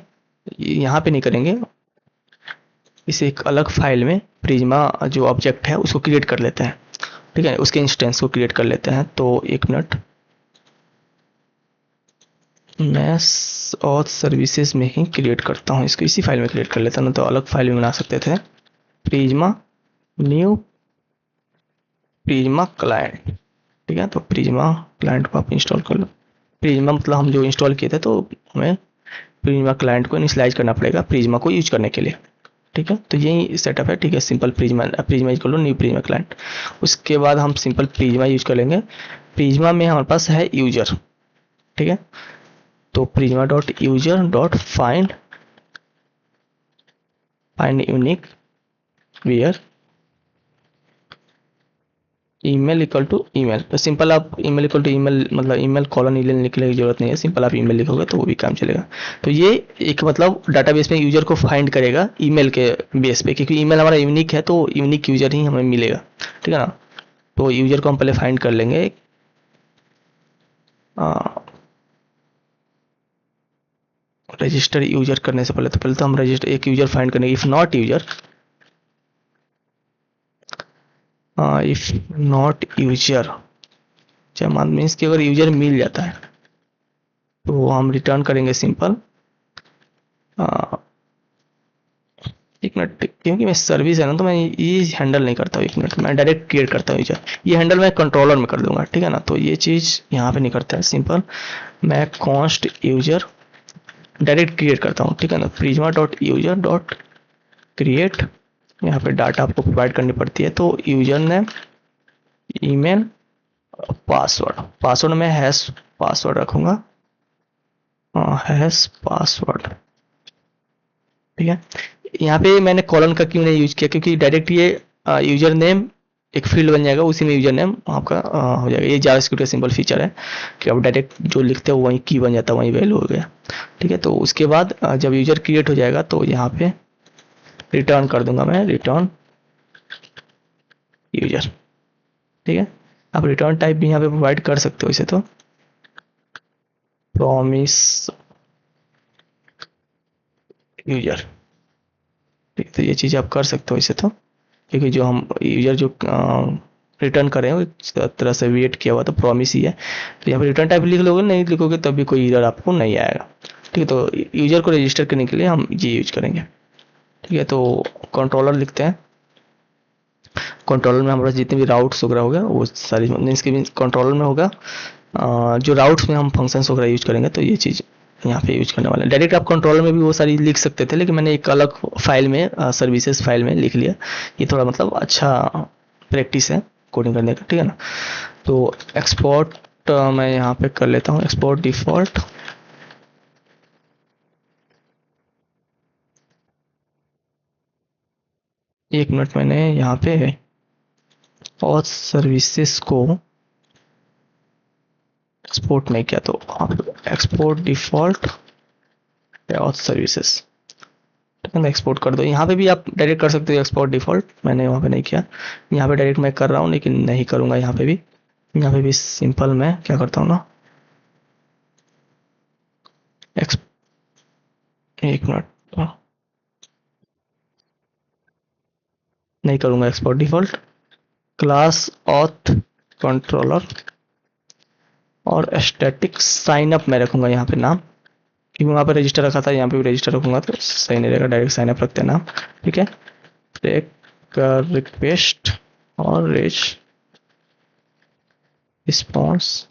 यहाँ पे नहीं करेंगे, इसे एक अलग फाइल में प्रिज्मा जो ऑब्जेक्ट है उसको क्रिएट कर लेते हैं, ठीक है, उसके इंस्टेंस को क्रिएट कर लेते हैं। तो एक मिनट, मैं और सर्विसेज में ही क्रिएट करता हूँ इसको, इसी फाइल में क्रिएट कर लेता हूँ, तो अलग फाइल में बना सकते थे। प्रिज्मा न्यू प्रिज्मा क्लाइंट, ठीक है। तो प्रिज्मा क्लाइंट को आप इंस्टॉल कर लो। प्रिज्मा मतलब हम जो इंस्टॉल किए थे, तो हमें प्रिज्मा क्लाइंट को इनिशियलाइज करना पड़ेगा प्रिज्मा को यूज करने के लिए, ठीक है। तो यही सेटअप है, ठीक है। सिंपल प्रिज्मा यूज कर लो, न्यू प्रिज्मा क्लाइंट। उसके बाद हम सिंपल प्रिज्मा यूज कर लेंगे। प्रिज्मा में हमारे पास है यूजर, ठीक है। तो prisma dot user dot find unique where email equal to email. तो सिंपल आप ईमेल इक्वल टू ईमेल, मतलब ईमेल कॉलन ईमेल लिखने की जरूरत नहीं है, सिंपल आप ईमेल लिखोगे तो वो भी काम चलेगा। तो ये एक मतलब डाटाबेस में यूजर को फाइंड करेगा ईमेल के बेस पे, क्योंकि ईमेल हमारा यूनिक है तो यूनिक यूजर ही हमें मिलेगा, ठीक है ना। तो यूजर को हम पहले फाइंड कर लेंगे। रजिस्टर यूजर करने से पहले तो हम रजिस्टर एक यूजर फाइंड करेंगे। इफ नॉट यूजर मान मीन्स कि अगर यूजर मिल जाता है तो हम रिटर्न करेंगे सिंपल, एक मिनट, क्योंकि मैं सर्विस है ना तो मैं ये हैंडल नहीं करता हूँ। एक मिनट, मैं डायरेक्ट क्रिएट करता हूँ यूजर, ये हैंडल मैं कंट्रोलर में कर दूंगा, ठीक है ना। तो ये चीज़ यहाँ पे नहीं करता है, सिंपल मैं कॉन्स्ट यूजर डायरेक्ट क्रिएट करता हूँ, ठीक है ना। Prisma dot user dot create, यहाँ पे डाटा आपको प्रोवाइड करनी पड़ती है। तो यूजर नेम, ईमेल, पासवर्ड में हैश पासवर्ड रखूंगा, हैश पासवर्ड, ठीक है। यहाँ पे मैंने कॉलन का क्यों नहीं यूज किया, क्योंकि डायरेक्ट ये यूजर नेम एक फील्ड बन जाएगा, उसी में यूजर नेम आपका हो जाएगा। ये जावास्क्रिप्ट का सिंपल फीचर है कि आप डायरेक्ट जो लिखते हो वहीं की बन जाता है, वहीं वैल्यू हो गया, ठीक है। तो उसके बाद जब यूजर क्रिएट हो जाएगा तो यहाँ पे रिटर्न कर दूंगा मैं, रिटर्न यूजर, ठीक है। आप रिटर्न टाइप भी यहाँ पे प्रोवाइड कर सकते हो इसे, तो प्रॉमिस यूजर, ठीक है। तो ये चीज़ आप कर सकते हो इसे, तो क्योंकि जो हम यूजर जो रिटर्न कर रहे हैं वो एक तरह से वेट किया हुआ तो प्रॉमिस ही है। तो यहाँ पे रिटर्न टाइप लिख लोगे, नहीं लिखोगे तब भी कोई एरर आपको नहीं आएगा, ठीक है। तो यूजर को रजिस्टर करने के लिए हम ये यूज करेंगे, ठीक है। तो कंट्रोलर लिखते हैं। कंट्रोलर में हमारे जितने भी राउट्स वगैरह होगा वो सारी मीन्स के कंट्रोलर में होगा। जो राउट्स में हम फंक्शंस वगैरह यूज करेंगे तो ये चीज़ यहाँ पे यूज करने वाले हैं। डायरेक्ट आप कंट्रोलर में भी वो सारी लिख सकते थे, लेकिन मैंने एक अलग फाइल में सर्विसेज फाइल में लिख लिया। ये थोड़ा मतलब अच्छा प्रैक्टिस है कोडिंग करने का, ठीक है ना। तो एक्सपोर्ट मैं यहाँ पे कर लेता हूँ, एक्सपोर्ट डिफॉल्ट, एक मिनट, मैंने यहाँ पे और सर्विसेज को एक्सपोर्ट नहीं किया, तो आप एक्सपोर्ट डिफॉल्ट और सर्विसेज, ठीक है ना, एक्सपोर्ट कर दो। यहाँ पे भी आप डायरेक्ट कर सकते हो एक्सपोर्ट डिफॉल्ट, मैंने वहाँ पे नहीं किया। यहाँ पे डायरेक्ट मैं कर रहा हूँ, लेकिन नहीं करूँगा यहाँ पे भी। यहाँ पे भी सिंपल मैं क्या करता हूँ ना, एक मिनट, नहीं करूँगा export default. Class auth controller और स्टैटिक साइन अप मैं रखूँगा यहाँ पे नाम, क्योंकि वहाँ पे रजिस्टर रखा था, यहाँ पे भी रजिस्टर रखूँगा तो सही नहीं रहेगा, डायरेक्ट साइन अप रखते हैं नाम, ठीक है। एक रिक्वेस्ट और रिस्पॉन्स,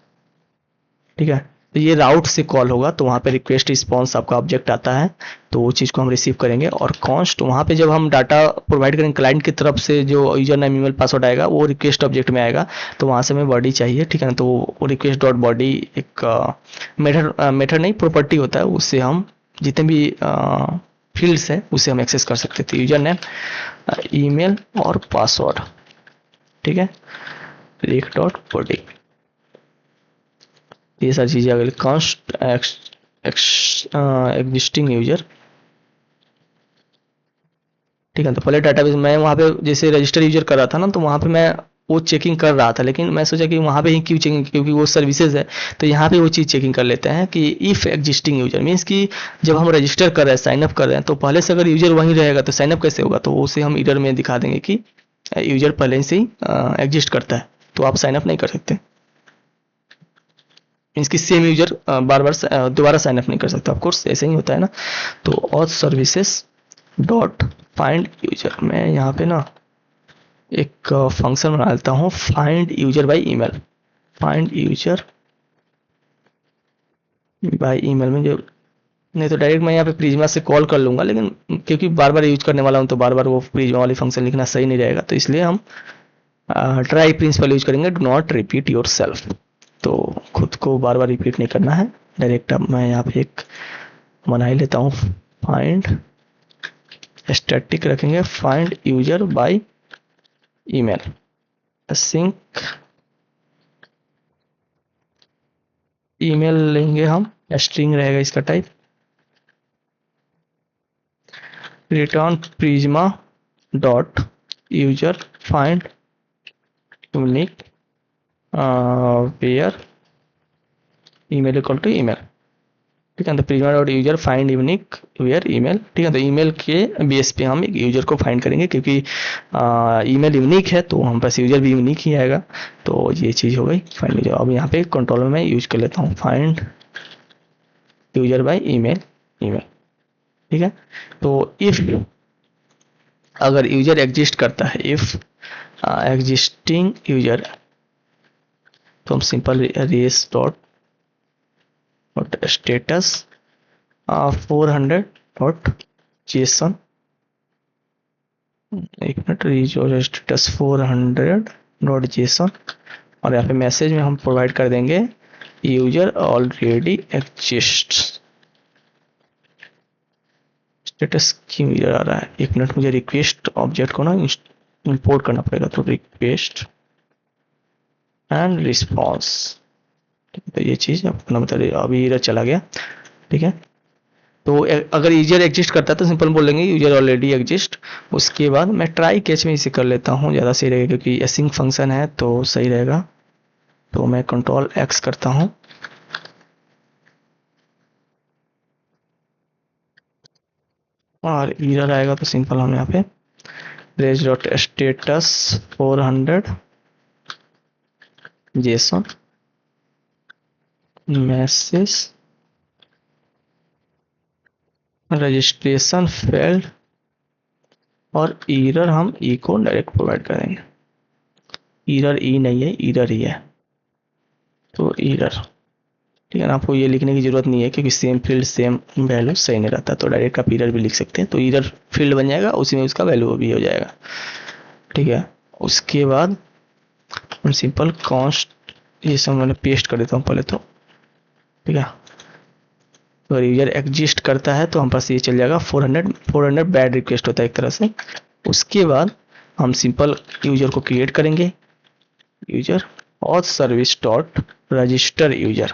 ठीक है। तो ये राउट से कॉल होगा, तो वहाँ पे रिक्वेस्ट रिस्पॉन्स आपका ऑब्जेक्ट आता है, तो वो चीज़ को हम रिसीव करेंगे। और कॉन्स्ट, वहाँ पे जब हम डाटा प्रोवाइड करेंगे क्लाइंट की तरफ से, जो यूजर नेम ईमेल पासवर्ड आएगा वो रिक्वेस्ट ऑब्जेक्ट में आएगा, तो वहाँ से हमें बॉडी चाहिए, ठीक है ना। तो वो रिक्वेस्ट डॉट बॉडी एक मेथड नहीं, प्रॉपर्टी होता है, उससे हम जितने भी फील्ड्स है उसे हम एक्सेस कर सकते थे, यूजर नेम, ईमेल और पासवर्ड, ठीक है। रिक डॉट बॉडी, ये सारी चीज़ें अगर कॉन्स्ट एग्जिस्टिंग यूजर, ठीक है। तो पहले डाटाबेस मैं वहाँ पे जैसे रजिस्टर यूजर कर रहा था ना, तो वहाँ पे मैं वो चेकिंग कर रहा था, लेकिन मैं सोचा कि वहाँ पे ही क्यों चेकिंग, क्योंकि वो सर्विसेज है, तो यहाँ पे वो चीज़ चेकिंग कर लेते हैं कि इफ़ एग्जिस्टिंग यूजर मीन्स कि जब हम रजिस्टर कर रहे हैं, साइन अप कर रहे हैं, तो पहले से अगर यूजर वहीं रहेगा तो साइन अप कैसे होगा, तो उसे हम इरर में दिखा देंगे कि यूजर पहले से ही एग्जिस्ट करता है, तो आप साइन अप नहीं कर सकते। मीन्स कि सेम यूजर बार बार दोबारा साइन अप नहीं कर सकता, ऑफकोर्स ऐसे ही होता है ना। तो auth services dot find user, मैं यहाँ पे ना एक फंक्शन बना लेता हूँ, find user by email. Find user by email में जो, नहीं तो डायरेक्ट मैं यहाँ पे प्रिज्मा से कॉल कर लूँगा, लेकिन क्योंकि बार बार यूज करने वाला हूँ तो बार बार वो प्रिज्मा वाली फंक्शन लिखना सही नहीं रहेगा, तो इसलिए हम ट्राई प्रिंसिपल यूज करेंगे, do not repeat your self. तो खुद को बार बार रिपीट नहीं करना है, डायरेक्ट अब मैं यहाँ पे एक बना ही लेता हूँ, फाइंड स्टैटिक रखेंगे, find user by email, sync email लेंगे हम, स्ट्रिंग रहेगा इसका टाइप, return prisma dot user find unique where email equal to email. ठीक है, तो prisma dot user find unique where email. ठीक है, तो ईमेल के बेस पे हम एक यूजर को फाइंड करेंगे, क्योंकि ईमेल यूनिक है तो हम पास यूजर भी यूनिक ही आएगा, तो ये चीज़ हो गई फाइंड यूजर। अब यहाँ पे कंट्रोल में मैं यूज कर लेता हूँ, find user by email email. ठीक है, तो इफ अगर यूजर एग्जिस्ट करता है, इफ एग्जिस्टिंग यूजर, तो हम simple res dot status 400 dot JSON, एक मिनट, रीच और स्टेटस 400 डॉट जेसन, और यहाँ पे मैसेज में हम प्रोवाइड कर देंगे यूजर ऑलरेडी एग्जिस्ट। स्टेटस क्यों यूजर आ रहा है, एक मिनट, मुझे रिक्वेस्ट ऑब्जेक्ट को ना इंपोर्ट करना पड़ेगा, तो रिक्वेस्ट एंड रिस्पॉन्स। तो ये चीज़ अपना मतलब अभी इधर चला गया। ठीक है, तो अगर यूजर एग्जिस्ट करता है तो सिंपल बोलेंगे यूजर ऑलरेडी एग्जिस्ट। उसके बाद मैं ट्राई कैच में इसे कर लेता हूँ, ज़्यादा सही रहेगा, क्योंकि एसिंग फंक्शन है तो सही रहेगा। तो मैं कंट्रोल एक्स करता हूँ, और एरर आएगा तो सिंपल हम यहाँ पे res dot status 400 JSON message registration failed, और एरर हम ई को डायरेक्ट प्रोवाइड करेंगे। एरर ई नहीं है, एरर ही है, तो एरर। ठीक है ना, आपको ये लिखने की जरूरत नहीं है, क्योंकि सेम फील्ड सेम वैल्यू सही नहीं रहता, तो डायरेक्ट आप एरर भी लिख सकते हैं, तो एरर फील्ड बन जाएगा, उसी में उसका वैल्यू भी हो जाएगा। ठीक है, उसके बाद हम सिंपल कॉन्स्ट, ये सब मैंने पेस्ट कर देता हूँ पहले तो। ठीक है, तो अगर यूजर एग्जिस्ट करता है तो हम पास ये चल जाएगा 400 बैड रिक्वेस्ट होता है एक तरह से। उसके बाद हम सिंपल यूजर को क्रिएट करेंगे, user auth service dot register user.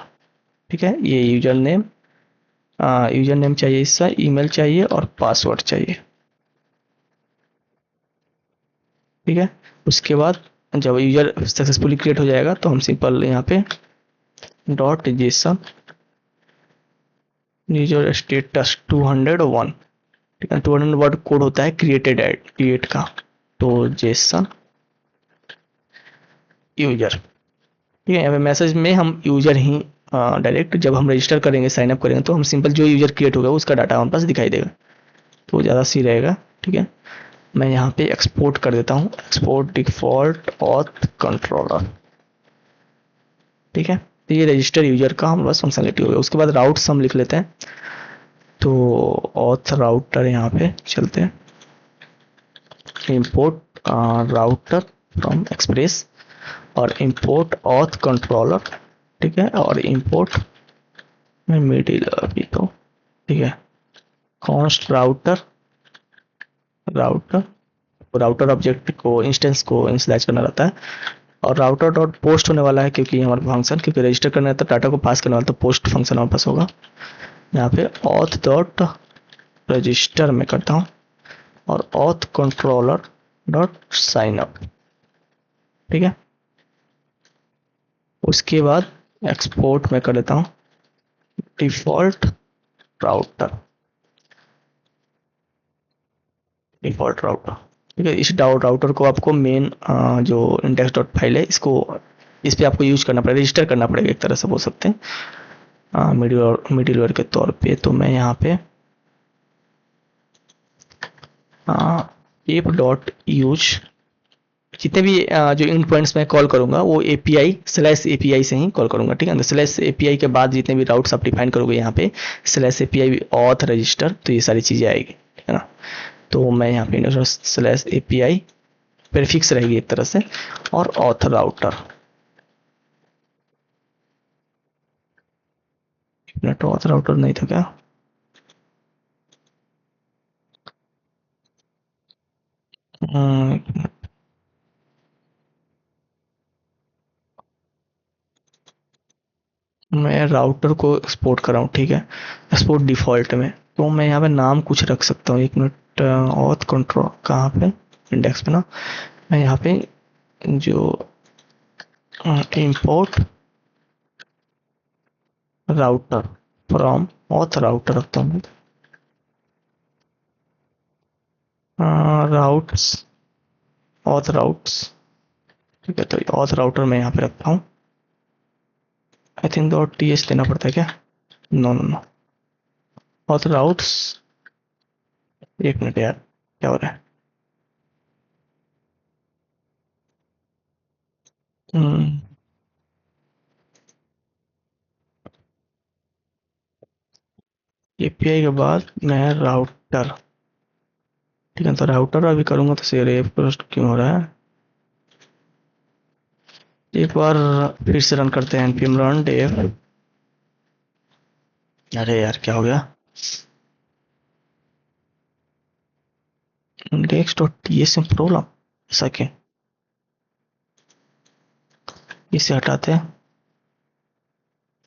ठीक है, ये यूजर नेम चाहिए, इसका ईमेल चाहिए और पासवर्ड चाहिए। ठीक है, उसके बाद जब यूजर सक्सेसफुली क्रिएट हो जाएगा तो हम सिंपल यहाँ पे डॉट जेसन यूजर स्टेटस 201। ठीक है, 200 वर्ड कोड होता है क्रिएट का, तो जेसन यूजर। ठीक है, यहाँ पे मैसेज में हम यूजर ही डायरेक्ट जब हम रजिस्टर करेंगे, साइन अप करेंगे, तो हम सिंपल जो यूजर क्रिएट होगा उसका डाटा हमारे पास दिखाई देगा, तो ज़्यादा सही रहेगा। ठीक है, मैं यहाँ पे एक्सपोर्ट कर देता हूँ, एक्सपोर्ट डिफॉल्ट ऑथ कंट्रोलर। ठीक है, तो ये रजिस्टर यूजर का हमारे पास फंक्शनलिटी हो गया। उसके बाद राउट्स हम लिख लेते हैं, तो ऑथ राउटर यहाँ पे चलते हैं, इंपोर्ट राउटर फ्रॉम एक्सप्रेस, और इंपोर्ट ऑथ कंट्रोलर। ठीक है, और इंपोर्ट में मिडिल अभी तो। ठीक है, कॉन्स्ट राउटर ऑब्जेक्ट को इंस्टेंस को इनिशियलाइज करना रहता है, और राउटर डॉट पोस्ट होने वाला है, क्योंकि हमारे फंक्शन, क्योंकि रजिस्टर करना है तो डाटा को पास करने वाला, तो पोस्ट फंक्शन हमारे पास होगा। यहाँ पे ऑथ डॉट रजिस्टर में करता हूँ, और auth controller dot sign up. ठीक है। उसके बाद एक्सपोर्ट मैं कर देता हूँ डिफॉल्ट राउटर, डिफॉल्ट राउटर। ठीक है, इस राउटर को आपको मेन जो इंडेक्स डॉट फाइल है इसको, इस पे आपको यूज करना पड़ेगा, रजिस्टर करना पड़ेगा एक तरह से बोल सकते हैं मिडिलवेयर के तौर पे। तो मैं यहाँ पे एप डॉट यूज, जितने भी जो इन पॉइंट्स मैं कॉल करूंगा वो एपीआई स्लैश एपीआई से ही कॉल करूंगा। ठीक है ना, स्लैश एपीआई के बाद जितने भी राउट्स आप डिफाइन करोगे यहाँ पे स्लैश एपीआई ऑथ रजिस्टर, तो ये सारी चीजें आएगी। ठीक है ना, तो मैं यहाँ पे स्लैश एपीआई प्रीफिक्स रहेगी एक तरह से, और auth router. Net auth router नहीं था क्या? हम्म, मैं राउटर को एक्सपोर्ट कर रहा हूँ। ठीक है, एक्सपोर्ट डिफॉल्ट में, तो मैं यहाँ पे नाम कुछ रख सकता हूँ। एक मिनट, ऑथ कंट्रोल कहाँ पे, इंडेक्स पे ना, मैं यहाँ पे जो import router from auth router रखता हूँ। Routes, auth routes. ठीक है, तो ऑथ राउटर मैं यहाँ पे रखता हूँ। I think dot T H देना पड़ता है क्या? No no no, auth routes. एक मिनट यार, क्या हो रहा है? एपीआई के बाद मैं राउटर। ठीक है, तो राउटर अभी करूंगा तो सेव पोस्ट क्यों हो रहा है? एक बार फिर से रन करते हैं npm run dev। अरे यार क्या हो गया? index डॉट टीएस में प्रॉब्लम, ऐसा क्यों? इसे हटाते हैं,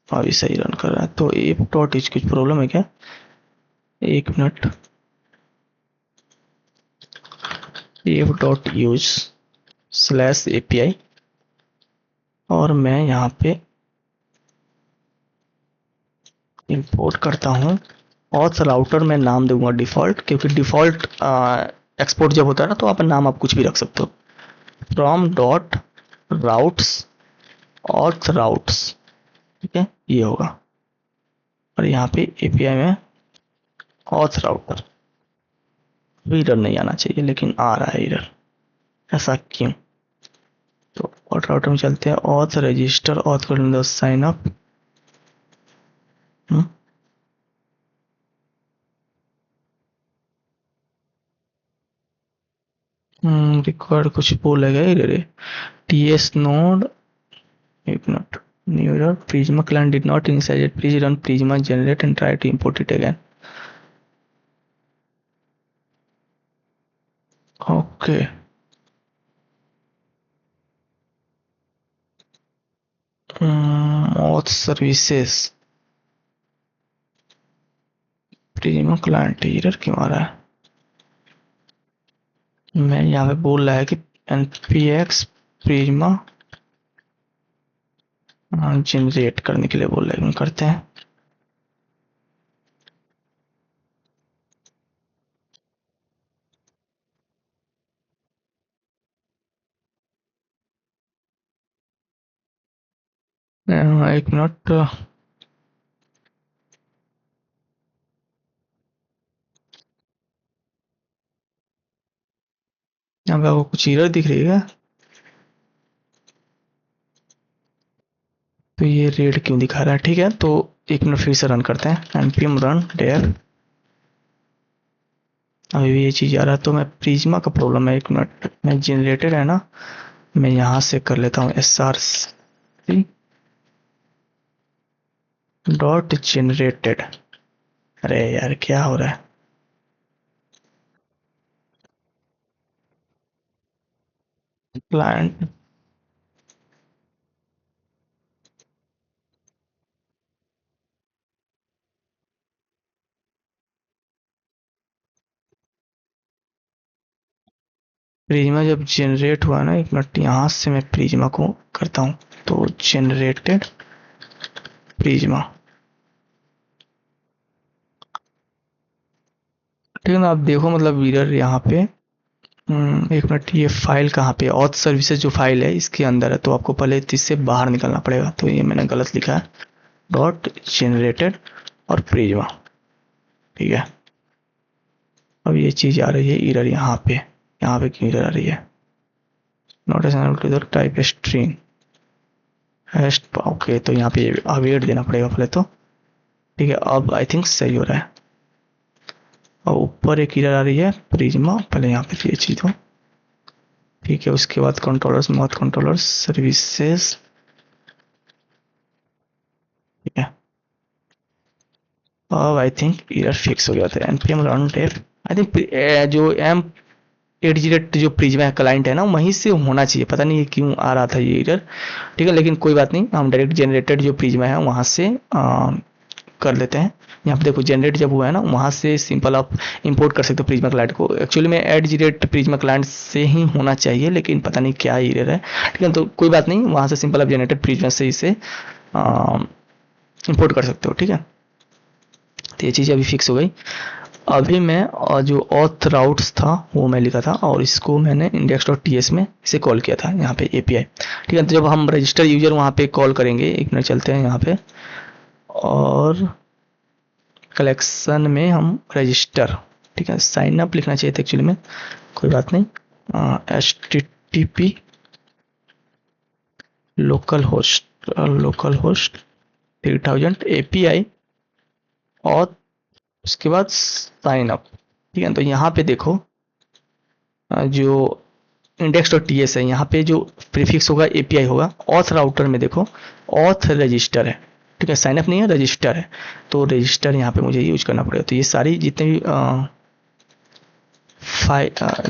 अभी सही रन कर रहा है। तो एप डॉट एच कुछ प्रॉब्लम है क्या? एक minute, app dot use slash API, और मैं यहाँ पे इंपोर्ट करता हूँ ऑथ राउटर। मैं नाम दूंगा डिफॉल्ट, क्योंकि डिफॉल्ट एक्सपोर्ट जब होता है ना तो आप नाम आप कुछ भी रख सकते हो। From dot routes auth routes. ठीक है, ये होगा। और यहाँ पे एपीआई में ऑथ राउटर। एरर नहीं आना चाहिए लेकिन आ रहा है एरर, ऐसा क्यों? तो ऑथ राउटर में चलते हैं, ऑथ रजिस्टर, ऑथ कर दो साइन अप। रिक्वायर्ड कुछ बोलेगा एरर। टीएस नोड, एक minute, new error, prisma client did not initialise, please run prisma generate and try to import it again. Okay, auth services, prisma client error क्यों आ रहा है? मैं यहाँ पे बोल रहा है कि npx प्रिज्मा जनरेट करने के लिए बोल रहे हैं, करते हैं। एक मिनट, यहाँ पे आपको कुछ एरर दिख रही है? तो ये रेड क्यों दिखा रहा है? ठीक है, तो एक मिनट फिर से रन करते हैं npm run dev। अभी भी ये चीज आ रहा है, तो मैं प्रिज्मा का प्रॉब्लम है। एक मिनट, मैं जनरेटेड है ना, मैं यहाँ से कर लेता हूँ src डॉट जनरेटेड। अरे यार क्या हो रहा है? क्लाइंट, प्रिज्मा जब जनरेट हुआ ना, एक मिनट, यहाँ से मैं प्रिज्मा को करता हूँ, तो जनरेटेड प्रिज्मा, ठीक है ना। आप देखो मतलब मिरर यहाँ पे, एक मिनट, ये फाइल कहाँ पे, ऑथ सर्विसेज जो फाइल है इसके अंदर है, तो आपको पहले इससे बाहर निकलना पड़ेगा। तो ये मैंने गलत लिखा है, डॉट जनरेटेड और प्रिज्मा, ठीक है। अब ये चीज आ रही है एरर यहाँ पे क्यों एरर आ रही है, not assignable to the type string hash, okay. तो यहाँ पे अवेट देना पड़ेगा पहले तो, ठीक है। अब आई थिंक सही हो रहा है। और ऊपर एक एरर आ रही है प्रिज्मा, पहले यहाँ पे ये चीज हो, ठीक है। उसके बाद कंट्रोलर्स, मॉथ कंट्रोलर्स सर्विसेज, ठीक है। अब आई थिंक एरर फिक्स हो गया था। npm run dev, I think जो एम 808 जो प्रिज्मा क्लाइंट है ना, वहीं से होना चाहिए, पता नहीं ये क्यों आ रहा था ये एरर, ठीक है। लेकिन कोई बात नहीं, हम डायरेक्ट जनरेटेड जो प्रिज्मा है वहां से कर लेते हैं। यहाँ पे देखो जनरेट जब हुआ है ना, वहां से सिंपल आप इंपोर्ट कर सकते हो प्रिज्मा क्लाइंट को। एक्चुअली में @GREAT प्रिज्मा क्लाइंट से ही होना चाहिए, लेकिन पता नहीं क्या एरर है, ठीक है। तो कोई बात नहीं, वहां से सिंपल आप जनरेटेड प्रिज्मा से इसे इंपोर्ट कर सकते हो, ठीक है। तो ये चीज़ अभी फिक्स हो गई। अभी मैं जो ऑथ राउट्स था वो मैं लिखा था, और इसको मैंने index.ts में इसे कॉल किया था यहाँ पे API, ठीक है। तो जब हम रजिस्टर यूजर वहाँ पे कॉल करेंगे, एक मिनट चलते हैं यहाँ पे, और कलेक्शन में हम रजिस्टर, ठीक है, साइन अप लिखना चाहिए था एक्चुअली में, कोई बात नहीं। HTTP लोकल होस्ट 3000 API और उसके बाद साइन अप, ठीक है। तो यहाँ पे देखो जो index.ts है, यहाँ पे जो प्रीफिक्स होगा API होगा। ऑथ राउटर में देखो ऑथ रजिस्टर है, ठीक है, साइन अप नहीं है, रजिस्टर है। तो रजिस्टर यहाँ पे मुझे यूज करना पड़ेगा। तो ये सारी जितने भी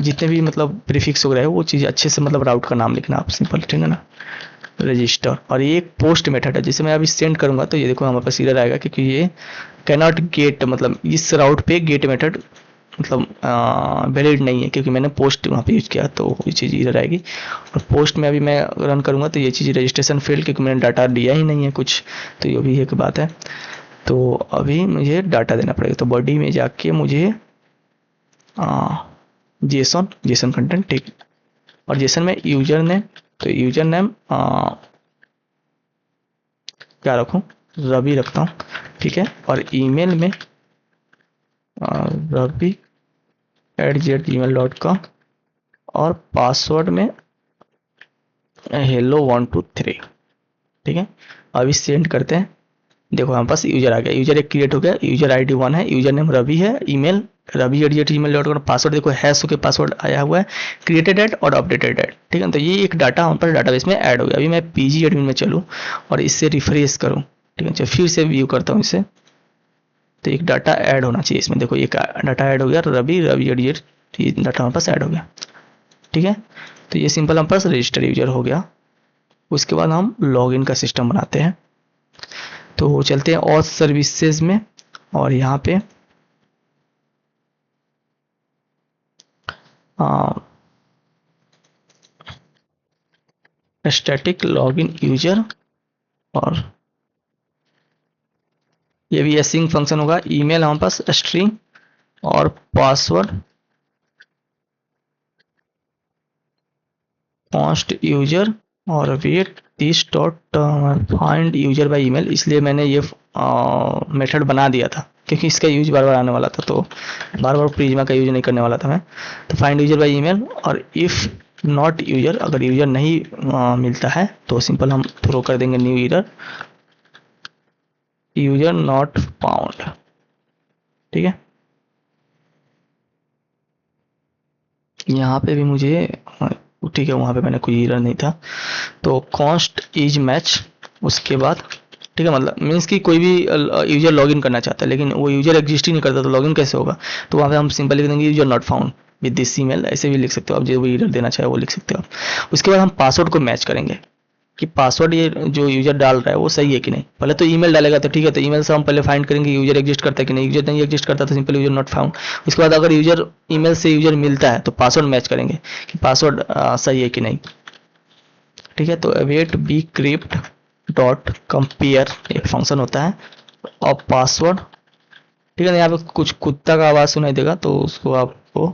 जितने भी मतलब प्रीफिक्स वगैरह है, वो चीज़ अच्छे से मतलब राउट का नाम लिखना आप सिंपल, ठीक है ना, रजिस्टर। और ये एक पोस्ट मेथड है, जैसे मैं अभी सेंड करूंगा तो ये देखो हमारे पास एरर आएगा, क्योंकि ये कैनॉट गेट, मतलब इस राउट पे गेट मेथड मतलब वैलिड नहीं है, क्योंकि मैंने पोस्ट वहाँ पे यूज किया, तो ये चीज़ इधर आएगी। और पोस्ट में अभी मैं रन करूँगा तो ये चीज़ रजिस्ट्रेशन फेल, क्योंकि मैंने डाटा दिया ही नहीं है कुछ, तो ये भी एक बात है। तो अभी मुझे डाटा देना पड़ेगा। तो बॉडी में जाके मुझे जेसन कंटेंट, ठीक, और जेसन में यूजर नेम, तो यूजर नेम क्या रखूँ, रवि रखता हूँ, ठीक है। और ईमेल में ravi@gmail.com, और पासवर्ड में hello123, ठीक है। अभी सेंड करते हैं। देखो हमारे पास यूजर आ गया, यूजर एक क्रिएट हो गया, यूजर ID 1 है, यूजर नेम रवि है, ईमेल ravi@gmail.com, पासवर्ड देखो हैश के पासवर्ड आया हुआ है, क्रिएटेड एड और अपडेटेड एड, ठीक है। तो ये एक डाटा हमारे पास डाटाबेस में ऐड हो गया। अभी मैं PG एडमिन में चलूँ और इससे रिफ्रेश करूँ, ठीक है। फिर से व्यू करता हूँ इसे, तो एक डाटा ऐड होना चाहिए इसमें। देखो एक डाटा ऐड हो गया, रवि एडिट, डाटा हमारे पास ऐड हो गया, ठीक है। तो ये सिंपल हमारे पास रजिस्टर यूजर हो गया। उसके बाद हम लॉगिन का सिस्टम बनाते हैं। तो चलते हैं ऑथ सर्विसेज में, और यहाँ पे स्टैटिक लॉगिन यूजर, और ये भी एसिंग फंक्शन होगा। ईमेल हमारे पास स्ट्रिंग और पासवर्ड कॉन्स्ट यूजर, और await this dot find user by email, इसलिए मैंने ये मेथड बना दिया था, क्योंकि इसका यूज बार बार आने वाला था, तो बार बार प्रिज्मा का यूज नहीं करने वाला था मैं। तो फाइंड यूजर बाय ईमेल, और इफ़ नॉट यूजर, अगर यूजर नहीं मिलता है तो सिंपल हम थ्रो कर देंगे new error, user not found, ठीक है। यहाँ पे भी मुझे ठीक है, वहाँ पे मैंने कोई एरर नहीं था। तो कॉन्स्ट इज मैच, उसके बाद ठीक है, मतलब मीन्स कि कोई भी यूजर लॉगिन करना चाहता है लेकिन वो यूजर एग्जिस्ट ही नहीं करता, तो लॉगिन कैसे होगा। तो वहाँ पे हम सिंपल लिख देंगे user not found with this email, ऐसे भी लिख सकते हो आप, जो भी एरर देना चाहे वो लिख सकते हो आप। उसके बाद हम पासवर्ड को मैच करेंगे, कि पासवर्ड ये जो यूजर डाल रहा है वो सही है कि नहीं। पहले तो ईमेल डालेगा तो ठीक है, तो ईमेल से हम पहले फाइंड करेंगे यूजर एग्जिस्ट करता है कि नहीं। यूजर नहीं एग्जिस्ट करता तो सिंपल यूजर नॉट फाउंड। उसके बाद अगर यूजर ईमेल से यूजर मिलता है तो पासवर्ड मैच करेंगे कि पासवर्ड सही है कि नहीं। ठीक है, तो await bcrypt dot compare एक फंक्शन होता है और पासवर्ड। ठीक है ना, यहाँ पे कुछ कुत्ता का आवाज़ सुनाई देगा तो उसको आपको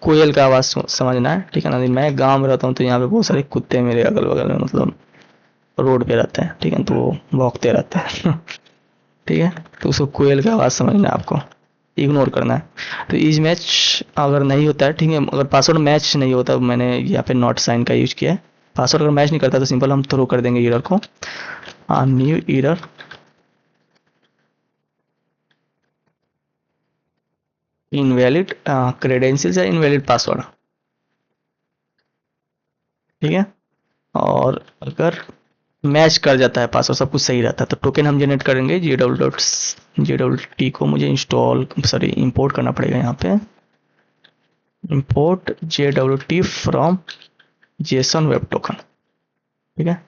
कोयल का आवाज़ समझना है। ठीक है ना, मैं गांव में रहता हूँ तो यहाँ पे बहुत सारे कुत्ते मेरे अगल बगल में मतलब रोड पे रहते हैं। ठीक है, तो वो भौंकते रहते हैं। ठीक है, तो उसको कोयल का आवाज़ समझना है आपको, इग्नोर करना है। तो इज मैच अगर नहीं होता है, ठीक है, अगर पासवर्ड मैच नहीं होता, मैंने यहाँ पे नॉट साइन का यूज किया है। पासवर्ड अगर मैच नहीं करता तो सिंपल हम थ्रो कर देंगे एरर को, न्यू एरर इनवैलिड क्रेडेंशियल्स या इनवैलिड पासवर्ड। ठीक है, और अगर मैच कर जाता है पासवर्ड, सब कुछ सही रहता है, तो टोकन हम जनरेट करेंगे। JWT को मुझे इंस्टॉल सॉरी इंपोर्ट करना पड़ेगा। यहाँ पे import JWT from Jason web token. ठीक है,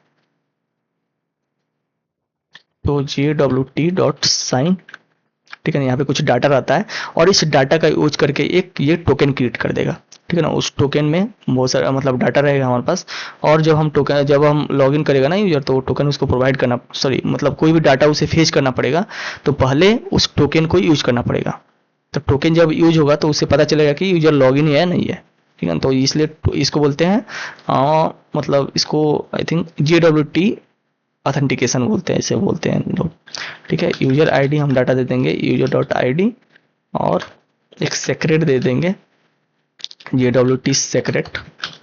तो JWT डॉट साइन। ठीक है ना, यहाँ पे कुछ डाटा रहता है और इस डाटा का यूज करके एक ये टोकन क्रिएट कर देगा। ठीक है ना, उस टोकन में बहुत सारा मतलब डाटा रहेगा हमारे पास। और जब हम लॉगिन करेगा ना यूजर, तो वो टोकन उसको प्रोवाइड करना सॉरी मतलब कोई भी डाटा उसे फेच करना पड़ेगा, तो पहले उस टोकन को यूज करना पड़ेगा। तो टोकन जब यूज होगा तो उसे पता चलेगा कि यूजर लॉगिन है नहीं है। ठीक है, तो इसलिए इसको बोलते हैं मतलब इसको आई थिंक JWT ऑथेंटिकेशन बोलते हैं, इसे बोलते हैं लोग। ठीक है, यूजर आईडी हम डाटा दे देंगे यूजर डॉट आई और एक सेक्रेट दे देंगे JWT सेक्रेट।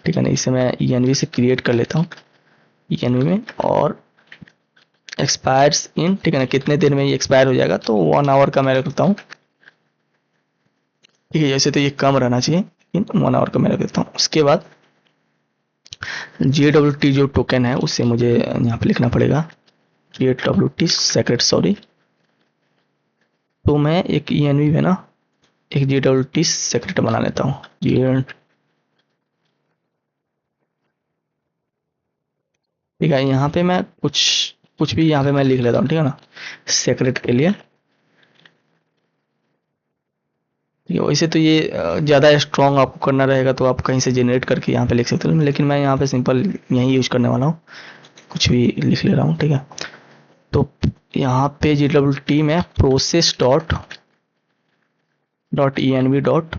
ठीक है ना, इसे मैं ENV से क्रिएट कर लेता हूँ ENV में, और एक्सपायर्स इन। ठीक है ना, कितने देर में ये एक्सपायर हो जाएगा, तो 1 आवर का मैं रखता हूँ। ठीक है, जैसे तो ये कम रहना चाहिए लेकिन 1 आवर का मैं रख देता हूँ। उसके बाद JWT जो टोकन है उसे मुझे यहाँ पे लिखना पड़ेगा JWT सेक्रेट सॉरी। तो मैं एक ENV में ना एक JWT सेक्रेट बना लेता हूँ। ठीक है, यहाँ पे मैं कुछ कुछ भी यहाँ पे मैं लिख लेता हूँ। ठीक है ना, सेक्रेट के लिए। ठीक है, वैसे तो ये ज़्यादा स्ट्रॉन्ग आपको करना रहेगा तो आप कहीं से जनरेट करके यहाँ पे लिख सकते हो, लेकिन मैं यहाँ पे सिंपल यही यूज करने वाला हूँ, कुछ भी लिख ले रहा हूँ। ठीक है, तो यहाँ पे JWT में process dot ENV dot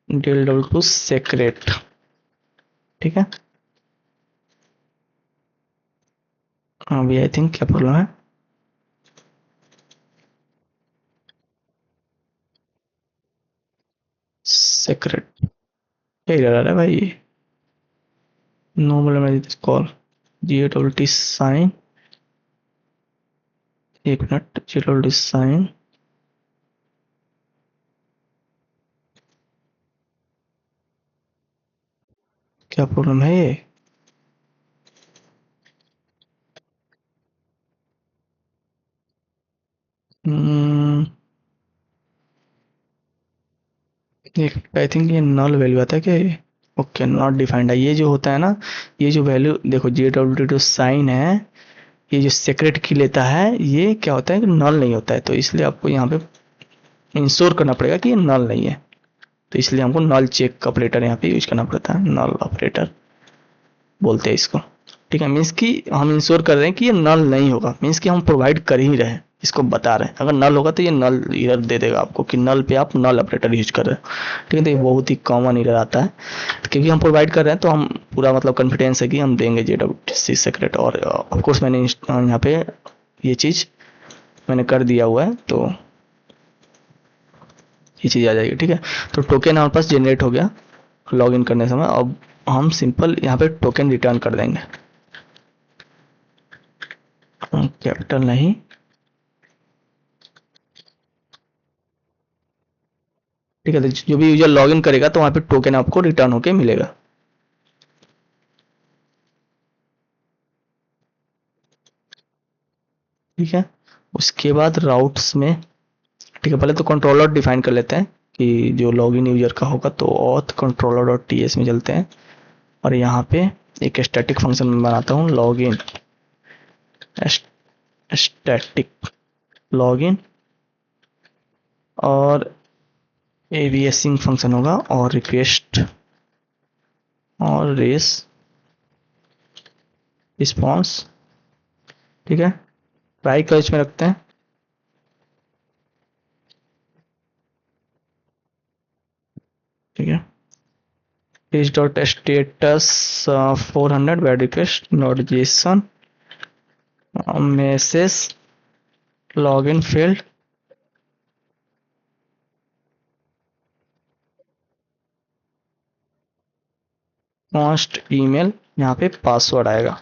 JWT secret. ठीक है, अभी आई थिंक क्या प्रॉब्लम है, सेक्रेट क्या एरर आ रहा है भाई। नॉर्मल कॉल JWT साइन, एक मिनट, JWT साइन क्या प्रॉब्लम है ये। एक आई थिंक ये नल वैल्यू आता है क्या ये। ओके, नॉट डिफाइंड है ये जो होता है ना, ये जो वैल्यू देखो JWT साइन है, ये जो सेक्रेट की लेता है ये क्या होता है कि नल नहीं होता है, तो इसलिए आपको यहाँ पे इंश्योर करना पड़ेगा कि ये नल नहीं है। तो इसलिए हमको नल चेक ऑपरेटर यहाँ पे यूज करना पड़ता है, नल ऑपरेटर बोलते हैं इसको। ठीक है, मीन्स कि हम इंश्योर कर रहे हैं कि ये नल नहीं होगा, मीन्स कि हम प्रोवाइड कर ही रहे हैं, इसको बता रहे हैं। अगर नल होगा तो ये नल एरर दे देगा आपको कि नल पे आप नल ऑपरेटर यूज कर रहे हो। ठीक है, तो ये बहुत ही कॉमन एरर आता है, तो क्योंकि हम प्रोवाइड कर रहे हैं तो हम पूरा मतलब कॉन्फिडेंस है कि हम देंगे JWT सेक्रेट। और ऑफकोर्स मैंने यहाँ पे ये चीज़ मैंने कर दिया हुआ है, तो ये चीज़ आ जाएगी। ठीक है, तो टोकन हमारे पास जनरेट हो गया लॉगिन करने समय। अब हम सिंपल यहाँ पे टोकन रिटर्न कर देंगे, कैपिटल नहीं। ठीक है, तो जो भी यूजर लॉगिन करेगा तो वहाँ पे टोकन आपको रिटर्न होके मिलेगा। ठीक है, उसके बाद राउट्स में, ठीक है, पहले तो कंट्रोलर डिफाइन कर लेते हैं कि जो लॉगिन यूजर का होगा, तो ऑथ कंट्रोलर डॉट TS में चलते हैं और यहाँ पे एक स्टैटिक फंक्शन बनाता हूँ, log in, static log in, और एवीएसिंग फंक्शन होगा, और रिक्वेस्ट और रेस रिस्पॉन्स। ठीक है, ट्राई कर्च में रखते हैं। ठीक है, page dot status 400 bad request note JSON message log in failed, const email, यहाँ पे पासवर्ड आएगा,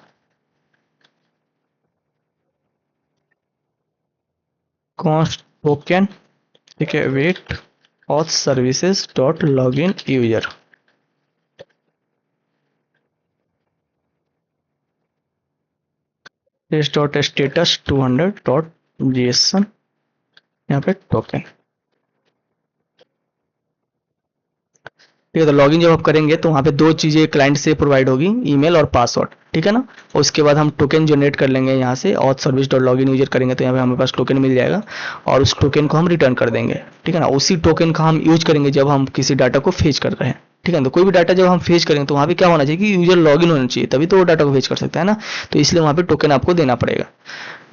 कॉन्स्ट टोकन। ठीक है, await auth services dot log in user. Page dot status 200 dot JSON, यहाँ पे टोकन। ठीक है, तो लॉगिन जब आप करेंगे तो वहाँ पे दो चीज़ें क्लाइंट से प्रोवाइड होगी, ईमेल और पासवर्ड। ठीक है ना, और उसके बाद हम टोकन जनरेट कर लेंगे यहाँ से, auth service dot login user करेंगे तो यहाँ पे हमारे पास टोकन मिल जाएगा, और उस टोकन को हम रिटर्न कर देंगे। ठीक है ना, उसी टोकन का हम यूज करेंगे जब हम किसी डाटा को फेच कर रहे हैं। ठीक है, तो कोई भी डाटा जब हम फेच करेंगे तो वहाँ पे क्या होना चाहिए कि यूजर लॉगिन होना चाहिए, तभी तो वो डाटा को फेच कर सकता है ना। तो इसलिए वहाँ पे टोकन आपको देना पड़ेगा।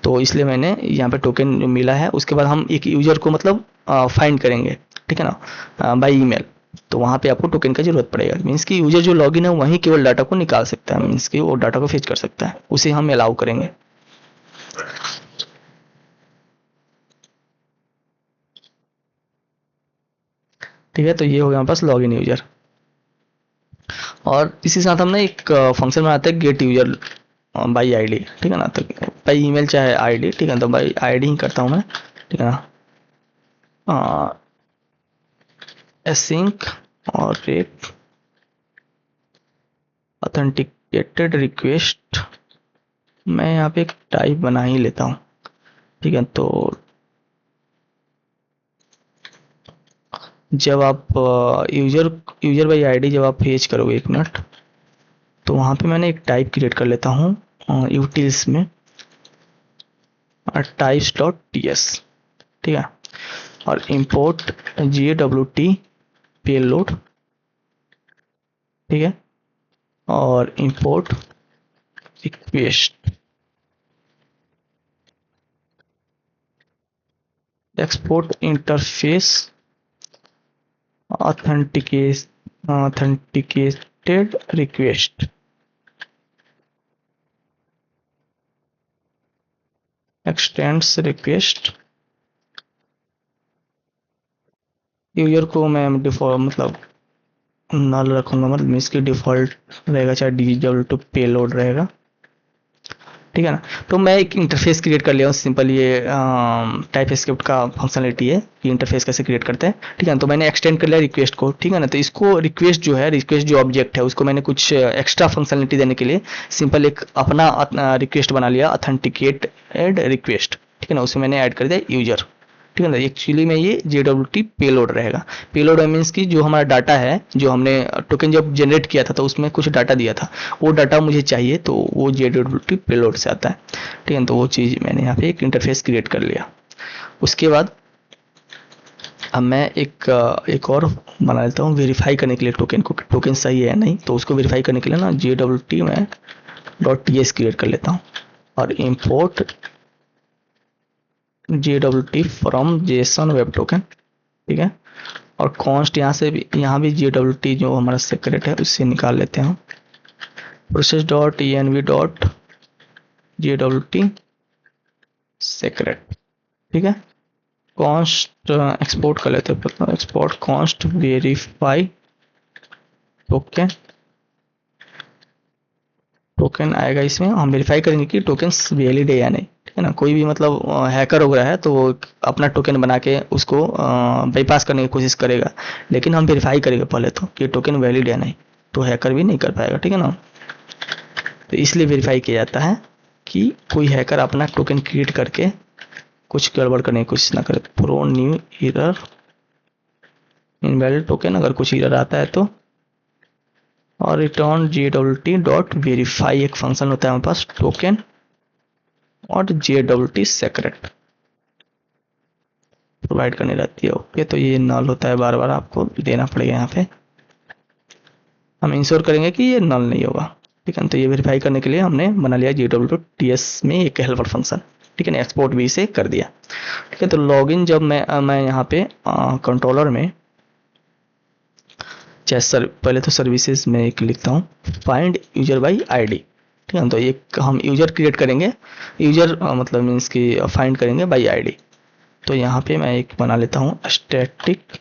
तो इसलिए मैंने यहाँ पे टोकन जो मिला है, उसके बाद हम एक यूजर को मतलब फाइंड करेंगे। ठीक है ना, बाय ईमेल। तो वहाँ पे आपको टोकन का जरूरत पड़ेगा, मीन्स कि यूजर जो लॉगिन है वहीं केवल डाटा को निकाल सकता है, मीन्स कि वो डाटा को फेच कर सकता है, उसे हम अलाउ करेंगे। ठीक है, तो ये हो गया हमारे पास लॉगिन यूजर। और इसी साथ हमने एक फंक्शन बनाते हैं गेट यूजर बाई आईडी। ठीक है ना, तो बाई ईमेल चाहे आईडी। ठीक है, तो बाई आईडी ही करता हूँ मैं। ठीक है ना, एसिंक और रेट ऑथेंटिकेटेड रिक्वेस्ट, मैं यहाँ पे एक टाइप बना ही लेता हूँ। ठीक है, तो जब आप यूजर यूजर बाई आईडी जब आप फेच करोगे, एक मिनट, तो वहाँ पे मैंने एक टाइप क्रिएट कर लेता हूँ यूटिल्स में, टाइप्स डॉट टी एस। ठीक है, और इंपोर्ट GWT पेलोड। ठीक है, और import request, export interface authenticated request, x tends request. User को मैं डिफॉल्ट मतलब नल रखूंगा, मतलब इसकी डिफॉल्ट रहेगा, चाहे DW पेलोड रहेगा। ठीक है ना, तो मैं एक इंटरफेस क्रिएट कर लिया हूँ सिंपल, ये टाइप स्क्रिप्ट का फंक्शनलिटी है कि इंटरफेस कैसे क्रिएट करते हैं। ठीक है ना, तो मैंने एक्सटेंड कर लिया रिक्वेस्ट को। ठीक है ना, तो इसको रिक्वेस्ट जो है, रिक्वेस्ट जो ऑब्जेक्ट है, उसको मैंने कुछ एक्स्ट्रा फंक्शनलिटी देने के लिए सिंपल एक अपना रिक्वेस्ट बना लिया, ऑथेंटिकेटेड रिक्वेस्ट। ठीक है ना, उसमें मैंने ऐड कर दिया यूजर। ठीक है ना, एक्चुअली में ये JWT पेलोड रहेगा। पेलोड मीन्स कि जो हमारा डाटा है, जो हमने टोकन जब जनरेट किया था तो उसमें कुछ डाटा दिया था, वो डाटा मुझे चाहिए, तो वो JWT पेलोड से आता है। ठीक है, तो वो चीज़ मैंने यहाँ पे एक इंटरफेस क्रिएट कर लिया। उसके बाद अब मैं एक और बना लेता हूँ वेरीफाई करने के लिए टोकन को, टोकन सही है या नहीं। तो उसको वेरीफाई करने के लिए ना JWT में .ts क्रिएट कर लेता हूँ, और import JWT from Jason web token. ठीक है, और कॉन्स्ट यहाँ भी JWT जो हमारा सेक्रेट है उससे निकाल लेते हैं। Process dot env dot JWT secret. ठीक है, कॉन्स्ट एक्सपोर्ट कर लेते हैं, मतलब export const verify token. Token आएगा, इसमें हम वेरीफाई करेंगे कि टोकन वैलिड है या नहीं। ठीक है ना, कोई भी मतलब हैकर हो रहा है तो वो अपना टोकन बना के उसको बाईपास करने की कोशिश करेगा, लेकिन हम वेरीफाई करेंगे पहले तो कि टोकन वैलिड है नहीं, तो हैकर भी नहीं कर पाएगा। ठीक है ना, तो इसलिए वेरीफाई किया जाता है कि कोई हैकर अपना टोकन क्रिएट करके कुछ गड़बड़ करने की कोशिश ना करे। Pro new error invalid token, अगर कुछ एरर आता है तो और रिटर्न JWT डॉट वेरीफाई एक फंक्शन होता है हमारे पास टोकन और JWT सेक्रेट प्रोवाइड करनी रहती है। ओके, तो ये नल होता है, बार बार आपको देना पड़ेगा। यहाँ पे हम इंश्योर करेंगे कि ये नल नहीं होगा। ठीक है, तो ये वेरीफाई करने के लिए हमने बना लिया JWTs में एक हेल्पर फंक्शन। ठीक है ना, एक्सपोर्ट भी इसे कर दिया। ठीक है, तो लॉगिन जब मैं यहाँ पे कंट्रोलर में सर पहले तो सर्विसेज में एक लिखता हूँ फाइंड यूजर बाई आईडी। ठीक है, तो एक हम यूजर क्रिएट करेंगे, यूजर मतलब मीन्स कि फाइंड करेंगे बाई आईडी। तो यहाँ पे मैं एक बना लेता हूँ static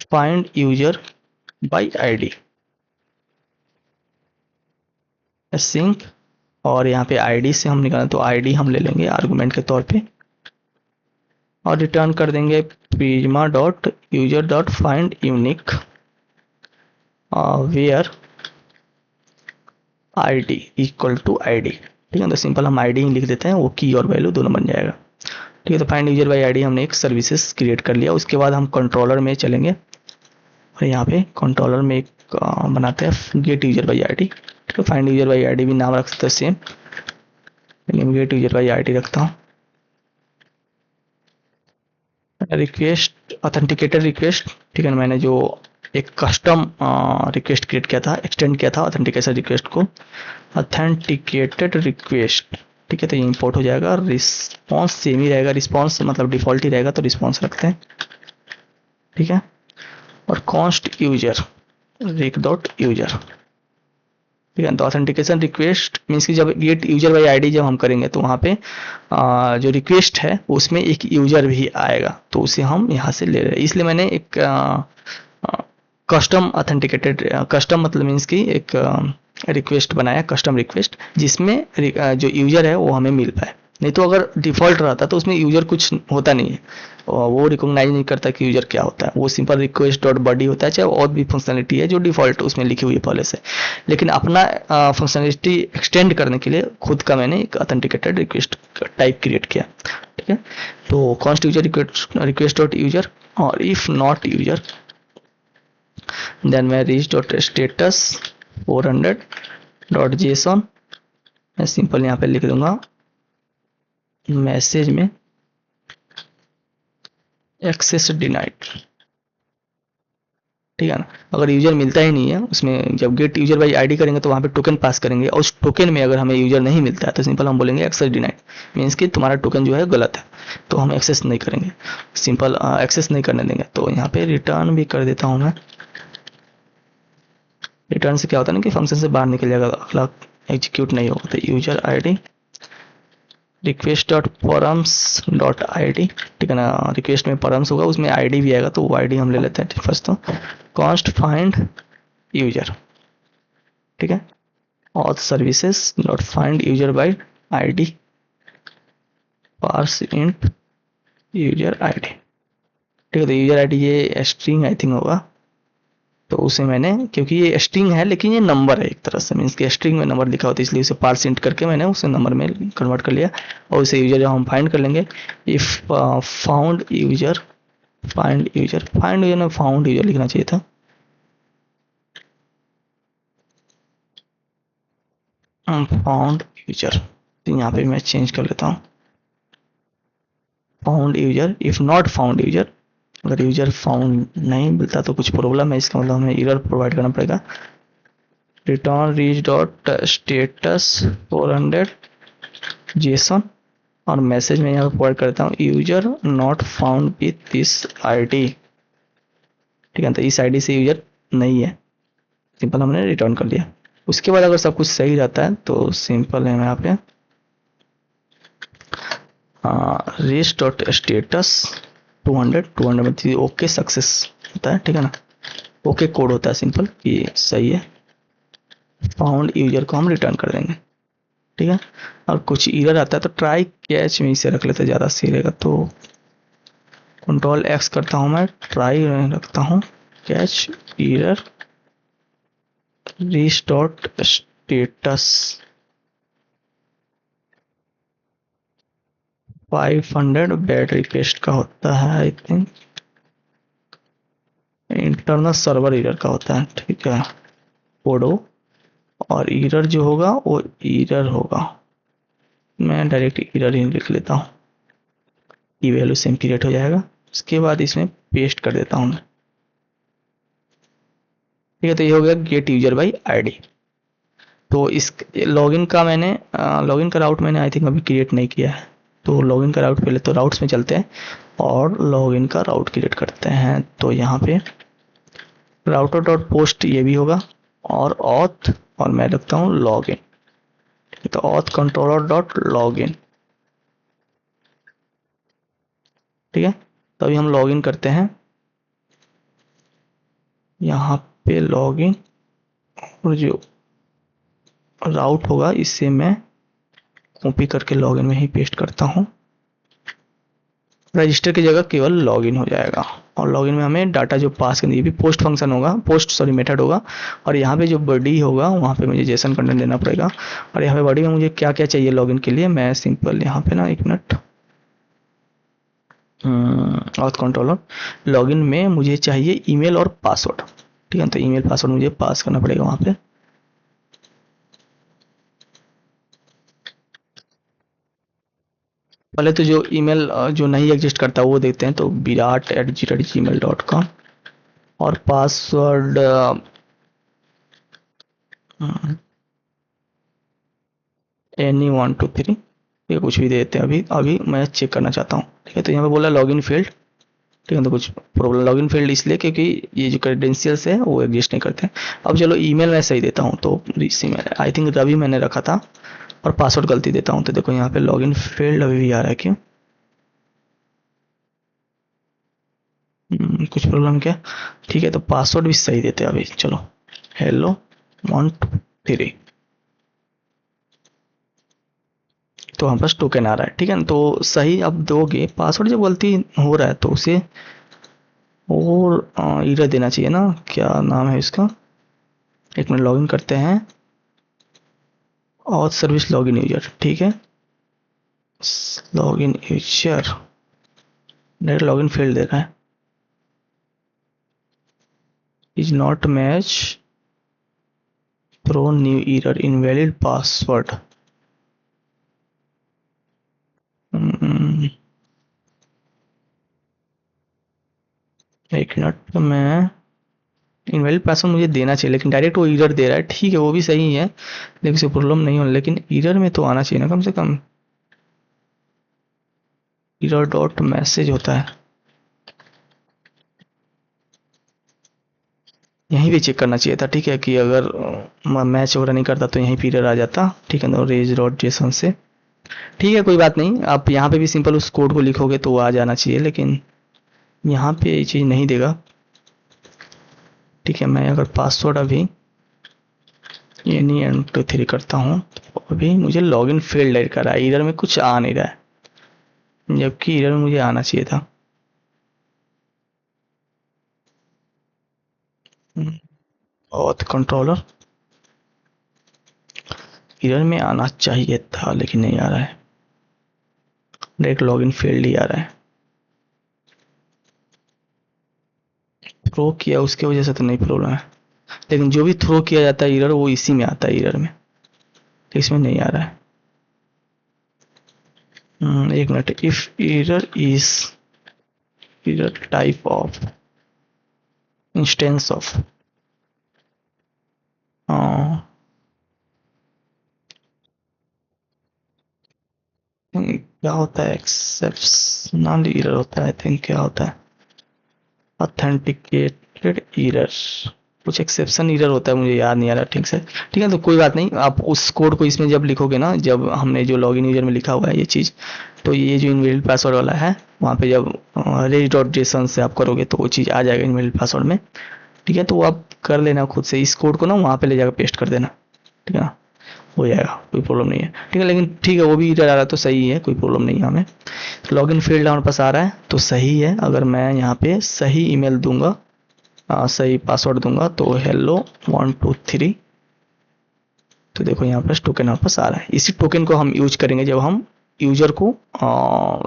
find user by ID sync, और यहाँ पे आईडी से हम निकालें तो आईडी हम ले लेंगे आर्गुमेंट के तौर पे और रिटर्न कर देंगे Prisma dot user dot find unique where ID equal to ID. ठीक है, तो सिंपल हम आईडी ही लिख देते हैं, वो की और वैल्यू दोनों बन जाएगा। ठीक है, तो फाइंड यूजर बाई आईडी हमने एक सर्विसेज क्रिएट कर लिया। उसके बाद हम कंट्रोलर में चलेंगे और यहाँ पे कंट्रोलर में एक बनाते हैं गेट यूजर बाई आईडी। ठीक है, फाइंड यूजर बाई आईडी भी नाम रख सकते हैं सेम, लेकिन गेट यूजर बाई आईडी रखता हूँ। Request authenticated request. ठीक है, मैंने जो एक कस्टम रिक्वेस्ट क्रिएट किया था, एक्सटेंड किया था ऑथेंटिकेशन रिक्वेस्ट को, ऑथेंटिकेटेड रिक्वेस्ट। ठीक है, तो ये इंपोर्ट हो जाएगा। रिस्पॉन्स सेम ही रहेगा, रिस्पॉन्स मतलब डिफॉल्ट ही रहेगा, तो रिस्पॉन्स रखते हैं। ठीक है, और कॉन्स्ट यूजर रिक डॉट यूजर। ठीक है, तो ऑथेंटिकेशन रिक्वेस्ट मीन्स कि जब गेट यूजर बाई आईडी जब हम करेंगे तो वहाँ पे जो रिक्वेस्ट है उसमें एक यूजर भी आएगा, तो उसे हम यहाँ से ले रहे हैं। इसलिए मैंने एक कस्टम ऑथेंटिकेटेड, कस्टम मतलब मीन्स कि एक रिक्वेस्ट बनाया, कस्टम रिक्वेस्ट, जिसमें जो यूजर है वो हमें मिल पाए। नहीं तो अगर डिफॉल्ट रहता तो उसमें यूजर कुछ होता नहीं है, और वो रिकॉग्नाइज नहीं करता कि यूजर क्या होता है। वो सिंपल रिक्वेस्ट डॉट बॉडी होता है, चाहे और भी फंक्शनलिटी है जो डिफॉल्ट उसमें लिखी हुई है पहले से। लेकिन अपना फंक्शनलिटी एक्सटेंड करने के लिए खुद का मैंने एक ऑथेंटिकेटेड रिक्वेस्ट टाइप क्रिएट किया। ठीक है, तो const user request dot user, और इफ नॉट यूजर देन मैं reach dot status 400 dot Jason, मैं सिंपल यहाँ पे लिख दूंगा मैसेज में एक्सेस डिनाइड। ठीक है ना, अगर यूजर मिलता ही नहीं है उसमें, जब गेट यूजर बाई आईडी करेंगे तो वहाँ पे टोकन पास करेंगे, और उस टोकन में अगर हमें यूजर नहीं मिलता है तो सिंपल हम बोलेंगे एक्सेस डिनाइड, मीन्स कि तुम्हारा टोकन जो है गलत है, तो हम एक्सेस नहीं करेंगे, सिंपल एक्सेस नहीं करने देंगे। तो यहाँ पे रिटर्न भी कर देता हूँ मैं। रिटर्न से क्या होता है ना कि फंक्शन से बाहर निकल जाएगा, अगला एग्जीक्यूट नहीं होगा। तो user ID request dot params dot ID. ठीक है ना, रिक्वेस्ट में परम्स होगा, उसमें आईडी भी आएगा, तो वो आईडी हम ले लेते हैं फर्स्ट। तो कॉन्स्ट फाइंड यूजर। ठीक है, और services dot find user by ID parse int user ID. ठीक है, तो यूजर आईडी ये स्ट्रिंग आई थिंक होगा, तो उसे मैंने, क्योंकि ये स्ट्रिंग है लेकिन ये नंबर है एक तरह से, मीन्स कि स्ट्रिंग में नंबर लिखा होता है, इसलिए उसे पार्स इंट करके मैंने उसे नंबर में कन्वर्ट कर लिया। और उसे यूजर जब हम फाइंड कर लेंगे, if found user find user, find user में फाउंड यूजर लिखना चाहिए था। फाउंड यूजर, तो यहाँ पे मैं चेंज कर लेता हूँ found user. If not found user, अगर यूजर फाउंड नहीं मिलता तो कुछ प्रॉब्लम है, इसका मतलब हमें एरर प्रोवाइड करना पड़ेगा। Return reach dot status 400 Jason, और मैसेज में यहाँ पे प्रोवाइड करता हूँ user not found with this ID. ठीक है, तो इस आईडी से यूजर नहीं है, सिंपल हमने रिटर्न कर दिया। उसके बाद अगर सब कुछ सही रहता है तो सिंपल है यहाँ पे रीच डॉट स्टेटस 200 मतलब ओके सक्सेस होता है। ठीक है ना, ओके कोड होता है सिंपल कि सही है। फाउंड यूजर को हम रिटर्न कर देंगे। ठीक है, और कुछ एरर आता है तो ट्राई कैच में इसे रख लेते हैं, ज़्यादा सही रहेगा। तो कंट्रोल एक्स करता हूँ मैं, ट्राई रखता हूँ catch error reach dot status 500 bad request का होता है I think, internal server error का होता है, ठीक है, पोडो। और एरर जो होगा वो एरर होगा, मैं डायरेक्ट एरर ही लिख लेता हूँ, की वैल्यू सेम क्रिएट हो जाएगा। उसके बाद इसमें पेस्ट कर देता हूँ मैं, ठीक है। तो ये हो गया गेट यूजर बाई आईडी। तो इस लॉगिन का मैंने लॉगिन का राउट मैंने आई थिंक अभी क्रिएट नहीं किया है, तो लॉगिन का राउट पहले तो राउट्स में चलते हैं और लॉगिन का राउट क्रिएट करते हैं। तो यहाँ पे राउटर डॉट पोस्ट ये भी होगा और ऑथ, और मैं रखता हूँ लॉगिन, तो ऑथ कंट्रोलर डॉट लॉगिन, ठीक है। तो अभी हम लॉगिन करते हैं, यहाँ पे लॉगिन, और जो राउट होगा इससे मैं कॉपी करके लॉगिन में ही पेस्ट करता हूँ। रजिस्टर की जगह केवल लॉगिन हो जाएगा, और लॉगिन में हमें डाटा जो पास करनी है, भी पोस्ट फंक्शन होगा, पोस्ट सॉरी मेथड होगा, और यहाँ पे जो बॉडी होगा वहाँ पे मुझे जेसन कंटेंट देना पड़ेगा। और यहाँ पे बॉडी में मुझे क्या क्या चाहिए लॉगिन के लिए, मैं सिंपल यहाँ पे ना, एक मिनट, ऑथ कंट्रोलर लॉगिन में मुझे चाहिए ईमेल और पासवर्ड, ठीक है। तो ईमेल पासवर्ड मुझे पास करना पड़ेगा वहाँ पे। पहले तो जो ईमेल जो नहीं एग्जिस्ट करता वो देखते हैं, तो virat@gmail.com, और पासवर्ड any123, ये कुछ भी देते हैं। अभी अभी मैं चेक करना चाहता हूँ, ठीक है। तो यहाँ पे बोला लॉगिन फील्ड, ठीक है। तो कुछ प्रॉब्लम, लॉगिन फील्ड इसलिए क्योंकि ये जो क्रेडेंशियल्स है वो एग्जिस्ट नहीं करते हैं। अब चलो ईमेल मैं सही देता हूँ, तो इस ईमेल आई थिंक रवि मैंने रखा था, और पासवर्ड गलती देता हूँ, तो देखो यहाँ पे लॉगिन फील्ड अभी भी आ रहा है, क्यों? कुछ प्रॉब्लम क्या? ठीक है, तो पासवर्ड भी सही देते हैं अभी। चलो हेलो 123, तो हम पास टोकन आ रहा है, ठीक है ना। तो सही अब दोगे, पासवर्ड जब गलती हो रहा है तो उसे और इरर देना चाहिए ना, क्या नाम है इसका, एक मिनट, लॉगिन करते हैं, और सर्विस लॉगिन यूजर, ठीक है, login user, direct login field दे रहा है, is not match throw new error invalid password. एक मिनट, तो मैं इनवैलिड पासवर्ड मुझे देना चाहिए, लेकिन डायरेक्ट वो एरर दे रहा है, ठीक है वो भी सही है, लेकिन उससे प्रॉब्लम नहीं हो, लेकिन एरर में तो आना चाहिए ना कम से कम, एरर डॉट मैसेज होता है, यहीं भी चेक करना चाहिए था, ठीक है, कि अगर मैच वगैरह नहीं करता तो यहीं पे एरर आ जाता, ठीक है ना, रेज डॉट जेसन से, ठीक है, कोई बात नहीं। आप यहाँ पे भी सिंपल उस कोड को लिखोगे तो वो आ जाना चाहिए, लेकिन यहाँ पे ये चीज़ नहीं देगा, ठीक है। मैं अगर पासवर्ड अभी any123 करता हूँ, तो अभी मुझे लॉगिन फेल्ड एरर कर रहा है, एरर में कुछ आ नहीं रहा है, जबकि एरर में मुझे आना चाहिए था। ऑथ कंट्रोलर, एरर में आना चाहिए था लेकिन नहीं आ रहा है, डायरेक्ट लॉगिन फेल्ड ही आ रहा है। थ्रो किया उसके वजह से तो नहीं प्रॉब्लम है, लेकिन जो भी थ्रो किया जाता है एरर वो इसी में आता है, एरर में, तो इसमें नहीं आ रहा है। एक minute, if error is error type of instance of, क्या होता है, एक्सेप्शनल एरर होता है आई थिंक, क्या होता है, ऑथेंटिकेटेड एरर, कुछ एक्सेप्शन एरर होता है, मुझे याद नहीं आ रहा ठीक से, ठीक है। तो कोई बात नहीं, आप उस कोड को इसमें जब लिखोगे ना, जब हमने जो लॉगिन यूजर में लिखा हुआ है ये चीज़, तो ये जो इनवैलिड पासवर्ड वाला है वहाँ पे जब रेज डॉट जेसन से आप करोगे तो वो चीज़ आ जाएगा इनवैलिड पासवर्ड में, ठीक है। तो वो आप कर लेना खुद से, इस कोड को ना वहाँ पे ले जाकर पेस्ट कर देना, ठीक है ना, हो जाएगा, कोई प्रॉब्लम नहीं है, ठीक है। लेकिन ठीक है, वो भी इधर आ रहा है तो सही है, कोई प्रॉब्लम नहीं है हमें। लॉगिन फील्ड हमारे पास आ रहा है तो सही है, अगर मैं यहाँ पे सही ईमेल दूंगा, सही पासवर्ड दूंगा, तो hello123, तो देखो यहाँ पर टोकन हमारे पास आ रहा है। इसी टोकन को हम यूज करेंगे जब हम यूजर को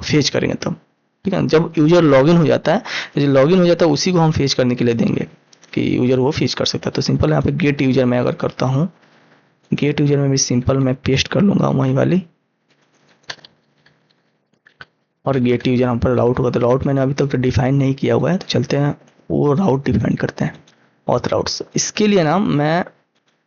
फेच करेंगे तब, ठीक है। जब यूजर लॉगिन हो जाता है, जब लॉगिन हो जाता है उसी को हम फेच करने के लिए देंगे, कि यूजर वो फीच कर सकता है। तो सिंपल यहाँ पे गेट यूजर मैं अगर करता हूँ, गेट यूजर में भी सिंपल मैं पेस्ट कर लूँगा वही वाली, और गेट यूजर हम पर राउट होगा। तो राउट मैंने अभी तक तो डिफाइन नहीं किया हुआ है, तो चलते हैं वो राउट डिफाइन करते हैं, ऑथ राउट्स। इसके लिए ना मैं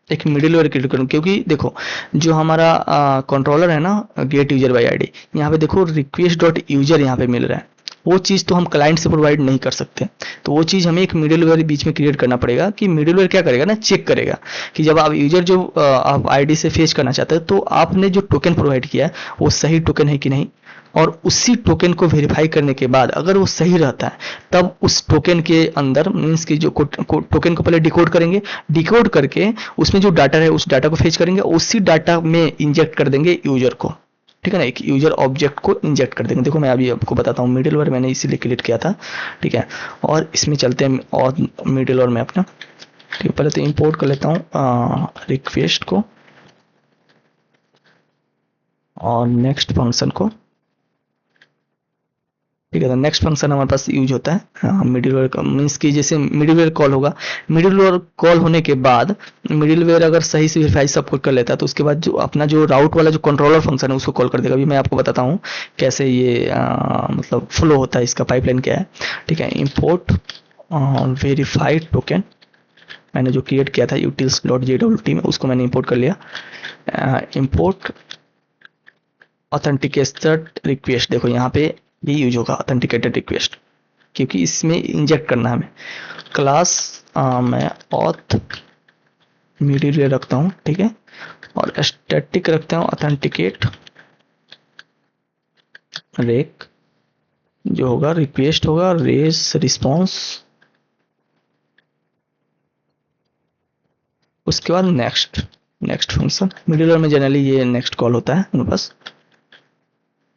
एक मिडिलवेयर क्रिएट करूँ, क्योंकि देखो जो हमारा कंट्रोलर है ना गेट यूजर बाई आईडी, यहाँ पे देखो रिक्वेस्ट डॉट यूजर यहाँ पे मिल रहा है, वो चीज़ तो हम क्लाइंट से प्रोवाइड नहीं कर सकते। तो वो चीज़ हमें एक मिडिलवेयर बीच में क्रिएट करना पड़ेगा, कि मिडिलवेयर क्या करेगा ना, चेक करेगा कि जब आप यूजर जो आप आईडी से फेच करना चाहते हैं, तो आपने जो टोकन प्रोवाइड किया है वो सही टोकन है कि नहीं, और उसी टोकन को वेरीफाई करने के बाद अगर वो सही रहता है, तब उस टोकन के अंदर मीन्स की जो टोकन को पहले डिकोड करेंगे, डिकोड करके उसमें जो डाटा है उस डाटा को फेच करेंगे, उसी डाटा में इंजेक्ट कर देंगे यूजर को, ठीक है ना, एक यूजर ऑब्जेक्ट को इंजेक्ट कर देंगे। देखो मैं अभी आपको बताता हूँ, मिडिलवेयर मैंने इसीलिए क्रिएट किया था, ठीक है। और इसमें चलते हैं और मिडिलवेयर में अपना, ठीक है। पहले तो इंपोर्ट कर लेता हूँ रिक्वेस्ट को और नेक्स्ट फंक्शन को, ठीक है। तो नेक्स्ट फंक्शन हमारे पास यूज होता है मिडिलवेयर मीन्स की, जैसे मिडिलवेयर कॉल होगा, मिडिलवेयर कॉल होने के बाद मिडिलवेयर अगर सही से वेरीफाई सब कुछ कर लेता है, तो उसके बाद जो अपना जो राउट वाला जो कंट्रोलर फंक्शन है उसको कॉल कर देगा। अभी मैं आपको बताता हूँ कैसे ये मतलब फ्लो होता है, इसका पाइपलाइन क्या है, ठीक है। इंपोर्ट वेरीफाइड टोकन मैंने जो क्रिएट किया था utils.jwt में, उसको मैंने इंपोर्ट कर लिया। इंपोर्ट ऑथेंटिकेटेड रिक्वेस्ट, देखो यहाँ पे ये यूज होगा ऑथेंटिकेटेड रिक्वेस्ट, क्योंकि इसमें इंजेक्ट करना है हमें। क्लास मैं ऑथ मिडिलवेयर रखता हूँ, ठीक है, और स्टैटिक रखता हूँ ऑथेंटिकेट रेक, जो होगा रिक्वेस्ट होगा रेस रिस्पॉन्स, उसके बाद नेक्स्ट फंक्शन। मिडिलवेयर में जनरली ये नेक्स्ट कॉल होता है मेरे पास,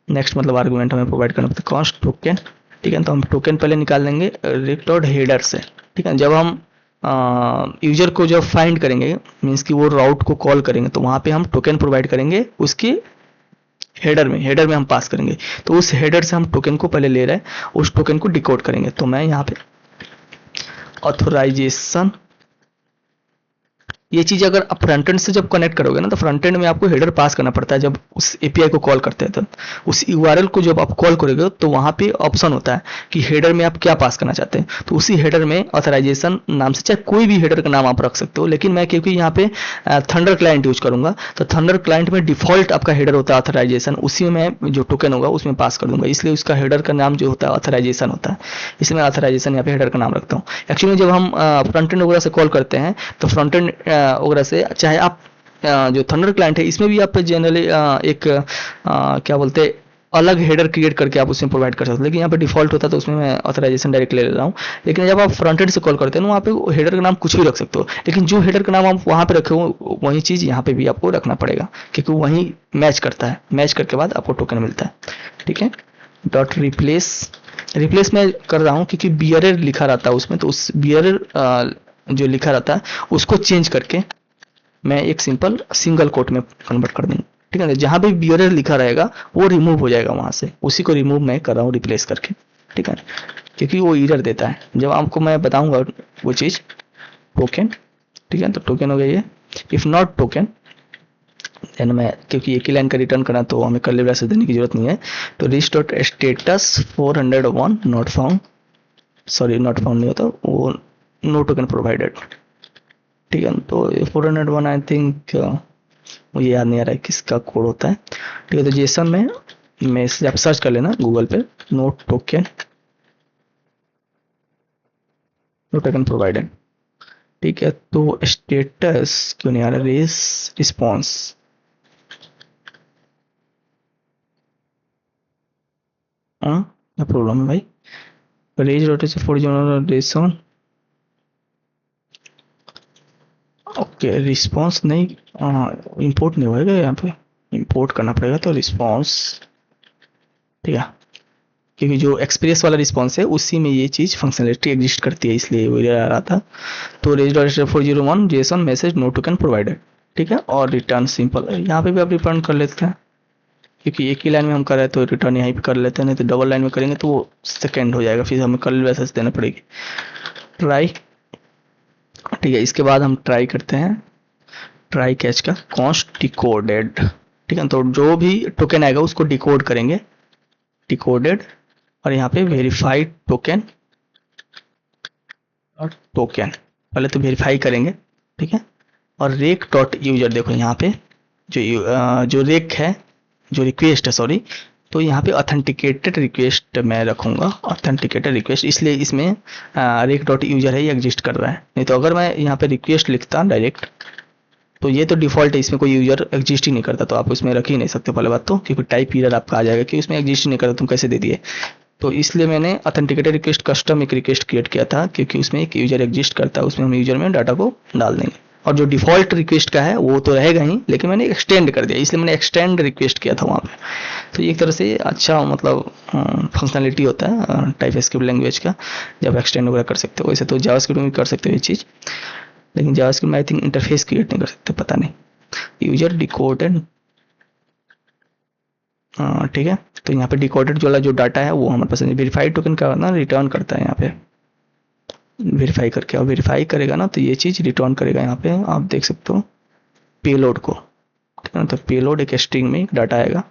नेक्स्ट मतलब आर्गुमेंट हमें प्रोवाइड करना पड़ता है कॉस्ट टोकन, ठीक है। तो हम टोकन पहले निकाल लेंगे रिक्टोड हेडर से, ठीक है। जब हम यूजर को जब फाइंड करेंगे मीन्स कि वो राउट को कॉल करेंगे, तो वहाँ पे हम टोकन प्रोवाइड करेंगे उसके हेडर में हम पास करेंगे। तो उस हेडर से हम टोकन को पहले ले रहे हैं, उस टोकन को डिकोड करेंगे। तो मैं यहाँ पे ऑथराइजेशन, ये चीज अगर आप फ्रंट एंड से जब कनेक्ट करोगे ना, तो फ्रंट एंड में आपको हेडर पास करना पड़ता है। जब उस एपीआई को कॉल करते हैं, तो उस यूआरएल को जब आप कॉल करोगे, तो वहां पे ऑप्शन होता है कि हेडर में आप क्या पास करना चाहते हैं। तो उसी हेडर में ऑथराइजेशन नाम से, चाहे कोई भी हेडर का नाम आप रख सकते हो, लेकिन मैं क्योंकि यहाँ पे थंडर क्लाइंट यूज करूंगा, तो थंडर क्लाइंट में डिफॉल्ट आपका हेडर होता है ऑथराइजेशन, उसी में जो टोकन होगा उसमें पास कर दूंगा, इसलिए उसका हेडर का नाम जो होता है ऑथराइजेशन होता है। इसलिए मैं ऑथराइजेशन यहाँ पे हेडर का नाम रखता हूँ। एक्चुअली जब हम फ्रंट एंड वगैरह से कॉल करते हैं, तो फ्रंट एंड वगैरह से, चाहे आप जो थंडर क्लाइंट है इसमें भी आप जनरली एक क्या बोलते हैं अलग हेडर क्रिएट करके आप उसमें प्रोवाइड कर सकते हो, लेकिन यहाँ पे डिफॉल्ट होता है, तो उसमें मैं ऑथराइजेशन डायरेक्ट ले रहा हूँ। लेकिन जब आप फ्रंट एंड से कॉल करते हैं ना, वहाँ पे हेडर का नाम कुछ भी रख सकते हो, लेकिन जो हेडर का नाम आप वहाँ पे रखे हो वही चीज़ यहाँ पे भी आपको रखना पड़ेगा, क्योंकि वही मैच करता है, मैच करके बाद आपको टोकन मिलता है, ठीक है। डॉट रिप्लेस मैं कर रहा हूँ क्योंकि बियरर लिखा रहता है उसमें, तो उस बियरर जो लिखा रहता है उसको चेंज करके मैं एक सिंपल सिंगल कोट में कन्वर्ट कर दूंगा, ठीक है। जहां भी बियरर लिखा रहेगा वो रिमूव हो जाएगा वहां से, उसी को रिमूव मैं कर रहा हूँ रिप्लेस करके, ठीक है, क्योंकि वो एरर देता है। जब आपको मैं बताऊंगा वो चीज टोकन, ठीक है। तो टोकन हो गया ये, इफ नॉट टोकन देन मैं, क्योंकि एक ही लाइन का रिटर्न करना तो हमें कर्ली ब्रैकेट देने की जरूरत नहीं है। तो rich dot status 401 not found, sorry not found नहीं होता वो, नो टोकन प्रोवाइडेड, ठीक है। तो 401 आई थिंक मुझे याद नहीं आ रहा है किसका कोड होता है, ठीक है। तो जेसन में आप सर्च कर लेना गूगल पे, नो टोकन प्रोवाइडेड, ठीक है। तो स्टेटस क्यों नहीं आ रहा, रेस रिस्पॉन्स, हाँ क्या प्रॉब्लम है भाई, रेज डॉट से 4 ओके रिस्पॉन्स नहीं, इंपोर्ट नहीं होएगा यहाँ पे, इंपोर्ट करना पड़ेगा। तो रिस्पॉन्स, ठीक है, क्योंकि जो एक्सप्रेस वाला रिस्पॉन्स है उसी में ये चीज़ फंक्शनलिटी एग्जिस्ट करती है, इसलिए वो आ रहा था। तो res dot 401 JSON message no token provided, ठीक है। और रिटर्न सिंपल, यहाँ पे भी आप रिटर्न कर लेते हैं, क्योंकि एक ही लाइन में हम कर रहे हैं तो रिटर्न यहीं पे कर लेते हैं, नहीं तो डबल लाइन में करेंगे तो वो सेकेंड हो जाएगा, फिर हमें कर्ली ब्रैकेट देना पड़ेगी। ट्राई ठीक है, इसके बाद हम ट्राई करते हैं ट्राई कैच का कॉन्स्ट डिकोडेड। ठीक है, तो जो भी टोकन आएगा उसको डिकोड करेंगे, डिकोडेड, और यहाँ पे वेरीफाइड टोकन और टोकन पहले तो वेरीफाई करेंगे। ठीक है, और रेक डॉट यूजर, देखो यहाँ पे जो रेक है, जो रिक्वेस्ट है सॉरी, तो यहाँ पे ऑथेंटिकेटेड रिक्वेस्ट मैं रखूँगा, ऑथेंटिकेटेड रिक्वेस्ट, इसलिए इसमें रेक डॉट यूजर है, ये एग्जिस्ट कर रहा है। नहीं तो अगर मैं यहाँ पे रिक्वेस्ट लिखता डायरेक्ट, तो ये तो डिफ़ॉल्ट है, इसमें कोई यूजर एग्जिस्ट ही नहीं करता, तो आप उसमें रख ही नहीं सकते पहले बात तो, क्योंकि टाइप एरर आपका आ जाएगा कि उसमें एग्जिस्ट ही नहीं करता, तुम कैसे दे दिए। तो इसलिए मैंने ऑथेंटिकेटेड रिक्वेस्ट कस्टम एक रिक्वेस्ट क्रिएट किया था, क्योंकि उसमें एक यूजर एग्जिस्ट करता है, उसमें हम यूजर में डाटा को डाल देंगे। और जो डिफ़ॉल्ट रिक्वेस्ट का है वो तो रहेगा ही, लेकिन मैंने एक्सटेंड कर दिया, इसलिए मैंने एक्सटेंड रिक्वेस्ट किया था वहाँ पे। तो ये एक तरह से अच्छा मतलब फंक्शनलिटी होता है टाइप स्क्रिप्ट लैंग्वेज का, जब एक्सटेंड वगैरह कर सकते हो। वैसे तो जावास्क्रिप्ट में भी कर सकते हो ये चीज़, लेकिन जावास्क्रिप्ट में आई थिंक इंटरफेस क्रिएट नहीं कर सकते, पता नहीं। यूजर डिकोडेड, ठीक है, तो यहाँ पे डिकोडेड वाला जो डाटा है वो हमारे पास वेरीफाइड टोकन का ना रिटर्न करता है यहाँ पे, वेरीफाई करके, और वेरीफाई करेगा ना तो ये चीज़ रिटर्न करेगा। यहाँ पे आप देख सकते हो पेलोड को, ठीक है ना, तो पेलोड एक स्ट्रिंग में एक डाटा आएगा,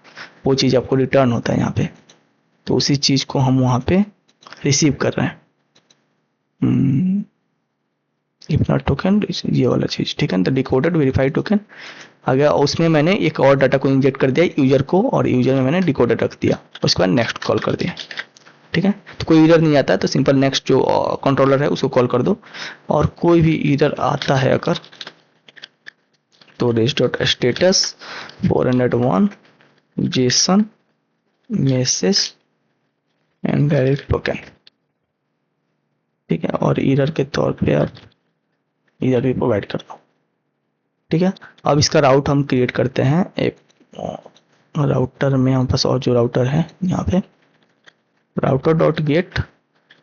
वो चीज़ आपको रिटर्न होता है यहाँ पे, तो उसी चीज़ को हम वहाँ पे रिसीव कर रहे हैं। इतना टोकन, ये वाला चीज़, ठीक है, तो डिकोडेड वेरीफाइड टोकन आ गया। उसमें मैंने एक और डाटा को इंजेक्ट कर दिया यूजर को, और यूजर में मैंने डिकोडेड रख दिया, उसके बाद नेक्स्ट कॉल कर दिया। ठीक है, तो कोई एरर नहीं आता है तो सिंपल नेक्स्ट जो कंट्रोलर है उसको कॉल कर दो, और कोई भी एरर आता है अगर तो res dot status 401 JSON message and direct token. ठीक है, और एरर के तौर पे आप एरर भी प्रोवाइड कर दो। ठीक है, अब इसका राउट हम क्रिएट करते हैं एक राउटर में, हमारे पास और जो राउटर है यहाँ पे राउटर डॉट गेट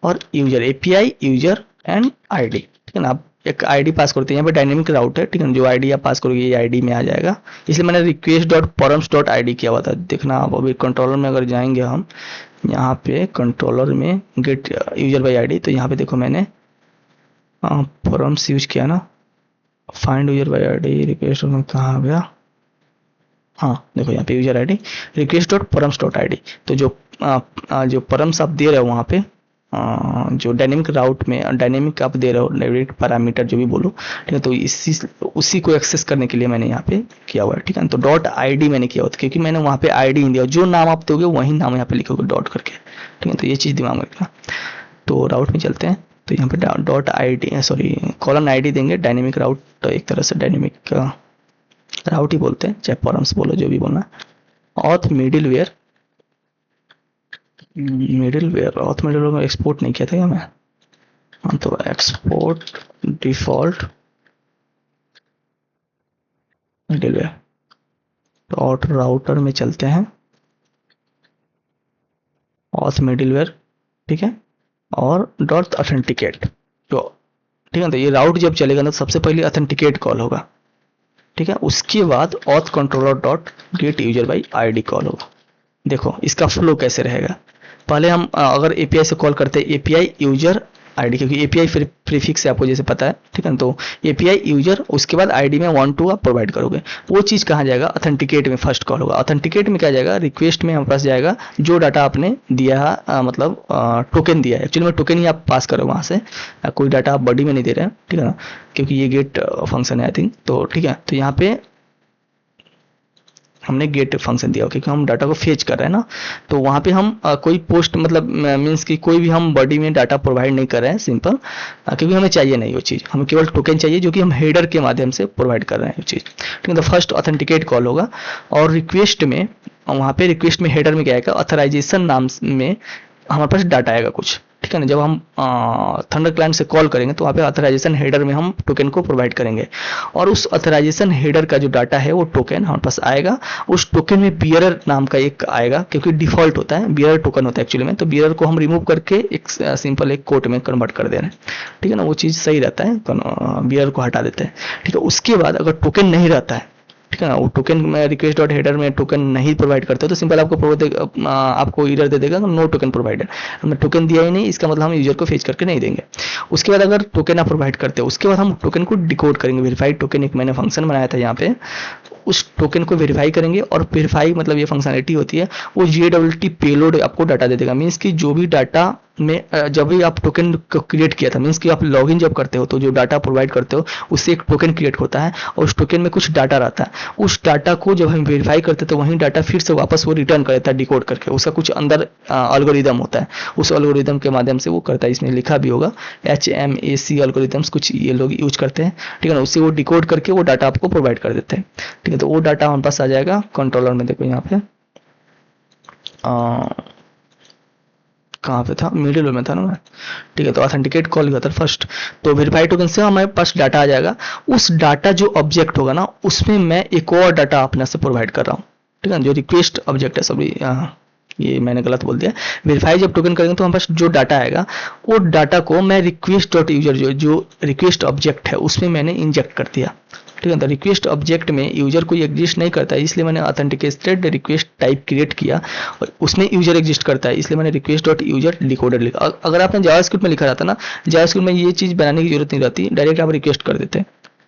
और user API user and ID. ठीक है ना, आप एक आईडी पास करते हैं, यहाँ पे डायनेमिक राउट है, ठीक है, जो आईडी आप पास करोगे ये आईडी में आ जाएगा, इसलिए मैंने request dot params dot ID किया हुआ था। देखना आप अभी कंट्रोलर में अगर जाएंगे हम, यहाँ पे कंट्रोलर में गेट यूजर बाई आईडी, तो यहाँ पे देखो मैंने परम्स यूज किया ना, find user by ID request कहाँ आ गया, हाँ देखो यहाँ पे user ID request dot params dot ID. तो जो परम्स आप दे रहे हो वहाँ पे जो डायनेमिक राउट में डायनेमिक आप दे रहे हो डायरेक्ट पैरामीटर जो भी बोलो, ठीक है, तो उसी को एक्सेस करने के लिए मैंने यहाँ पे किया हुआ है। ठीक है, तो डॉट आईडी मैंने किया हुआ था, क्योंकि मैंने वहाँ पे आईडी नहीं दिया, जो नाम आप दोगे वही नाम यहाँ पे लिखोगे डॉट करके। ठीक है, तो ये चीज़ दिमाग में रखना। तो राउट में चलते हैं, तो यहाँ पे dot ID sorry colon ID देंगे, डायनेमिक राउट, तो एक तरह से डायनेमिक राउट ही बोलते हैं, चाहे परम्स बोलो जो भी बोलना। Auth middleware auth middleware में एक्सपोर्ट नहीं किया था क्या मैं, हाँ, तो एक्सपोर्ट डिफॉल्ट मिडिल वेयर। तो ऑथ राउटर में चलते हैं, ऑथ मिडिल वेयर, ठीक है, और डॉट ऑथेंटिकेट। तो ठीक है, तो ये राउट जब चलेगा ना तो सबसे पहले ऑथेंटिकेट कॉल होगा। ठीक है, उसके बाद auth controller dot gate user by ID call होगा। देखो इसका फ्लो कैसे रहेगा, पहले हम अगर एपीआई से कॉल करते हैं एपीआई यूजर आईडी, क्योंकि एपीआई फिर प्रीफिक्स है आपको जैसे पता है। ठीक है, तो एपीआई यूजर, उसके बाद आईडी में 1 2 आप प्रोवाइड करोगे, वो चीज़ कहाँ जाएगा, ऑथेंटिकेट में फर्स्ट कॉल होगा। ऑथेंटिकेट में क्या जाएगा, रिक्वेस्ट में हमारे पास जाएगा जो डाटा आपने दिया है, मतलब टोकन दिया है, एक्चुअली में टोकन ही आप पास करो वहाँ से, कोई डाटा आप बॉडी में नहीं दे रहे हैं। ठीक है ना, क्योंकि ये गेट फंक्शन है आई थिंक, तो ठीक है, तो यहाँ पे हमने गेट फंक्शन दिया, क्योंकि हम डाटा को फेच कर रहे हैं ना, तो वहाँ पे हम कोई पोस्ट मतलब मीन्स कि कोई भी हम बॉडी में डाटा प्रोवाइड नहीं कर रहे हैं सिंपल, क्योंकि हमें चाहिए नहीं वो चीज़, हमें केवल टोकन चाहिए जो कि हम हेडर के माध्यम से प्रोवाइड कर रहे हैं वो चीज़। ठीक है, तो फर्स्ट ऑथेंटिकेट कॉल होगा, और रिक्वेस्ट में वहाँ पे रिक्वेस्ट में हेडर में क्या आएगा, ऑथराइजेशन नाम में हमारे पास डाटा आएगा कुछ। ठीक है ना, जब हम थंडर क्लाइंट से कॉल करेंगे तो वहाँ पे ऑथराइजेशन हेडर में हम टोकन को प्रोवाइड करेंगे, और उस ऑथराइजेशन हेडर का जो डाटा है वो टोकन हमारे पास आएगा। उस टोकन में बियरर नाम का एक आएगा, क्योंकि डिफॉल्ट होता है बियरर टोकन होता है एक्चुअली में, तो बियरर को हम रिमूव करके एक सिंपल एक कोट में कन्वर्ट कर दे रहे हैं। ठीक है ना, वो चीज़ सही रहता है, बियरर को हटा देते हैं। ठीक है, उसके बाद अगर टोकन नहीं रहता है, ठीक है ना, वो टोकन में रिक्वेस्ट डॉट हेडर में टोकन नहीं प्रोवाइड करते हो तो सिंपल आपको एरर दे देगा नो टोकन प्रोवाइडेड, हमने टोकन दिया ही नहीं, इसका मतलब हम यूजर को फेच करके नहीं देंगे। उसके बाद अगर टोकन आप प्रोवाइड करते हो, उसके बाद हम टोकन को डिकोड करेंगे। वेरीफाइड टोकन एक मैंने फंक्शन बनाया था यहाँ पे, उस टोकन को वेरीफाई करेंगे। और वेरीफाई मतलब ये फंक्शनलिटी होती है, वो JWT पेलोड आपको डाटा दे देगा। मीन्स कि जो भी डाटा में जब भी आप टोकन को क्रिएट किया था, मीन्स कि आप लॉगिन जब करते हो तो जो डाटा प्रोवाइड करते हो उससे एक टोकन क्रिएट होता है, और उस टोकन में कुछ डाटा रहता है। उस डाटा को जब हम वेरीफाई करते हैं तो वही डाटा फिर से वापस वो रिटर्न कर देता है डिकोड करके। उसका कुछ अंदर एल्गोरिदम होता है, उस एल्गोरिदम के माध्यम से वो करता है। इसमें लिखा भी होगा HMAC एल्गोरिदम्स कुछ ये लोग यूज करते हैं, ठीक है ना। उससे वो डिकोड करके वो डाटा आपको प्रोवाइड कर देते हैं, ठीक है। तो वो डाटा हमारे पास आ जाएगा कंट्रोलर में। देखो यहाँ पे कहाँ पे था, मिडिल में था ना मैं, ठीक है। तो ऑथेंटिकेट कॉल किया था फर्स्ट, तो वेरीफाइड टोकन से हमारे पास डाटा आ जाएगा। उस डाटा जो ऑब्जेक्ट होगा ना, उसमें मैं एक और डाटा अपने से प्रोवाइड कर रहा हूँ, ठीक है। जो रिक्वेस्ट ऑब्जेक्ट है, सॉरी ये मैंने गलत बोल दिया। वेरीफाई जब टोकन करेंगे तो हमारे पास जो डाटा आएगा, वो डाटा को मैं रिक्वेस्ट डॉट यूजर जो रिक्वेस्ट ऑब्जेक्ट है उसमें मैंने इंजेक्ट कर दिया, ठीक है। तो रिक्वेस्ट ऑब्जेक्ट में यूजर कोई एग्जिस्ट नहीं करता है, इसलिए मैंने ऑथेंटिकेटेड रिक्वेस्ट टाइप क्रिएट किया, और उसमें यूजर एग्जिस्ट करता है, इसलिए मैंने रिक्वेस्ट डॉट यूजर डिकोडर लिखा। अगर आपने जावास्क्रिप्ट में लिखा रहता ना, जावास्क्रिप्ट में ये चीज़ बनाने की जरूरत नहीं रहती, डायरेक्ट आप रिक्वेस्ट कर देते,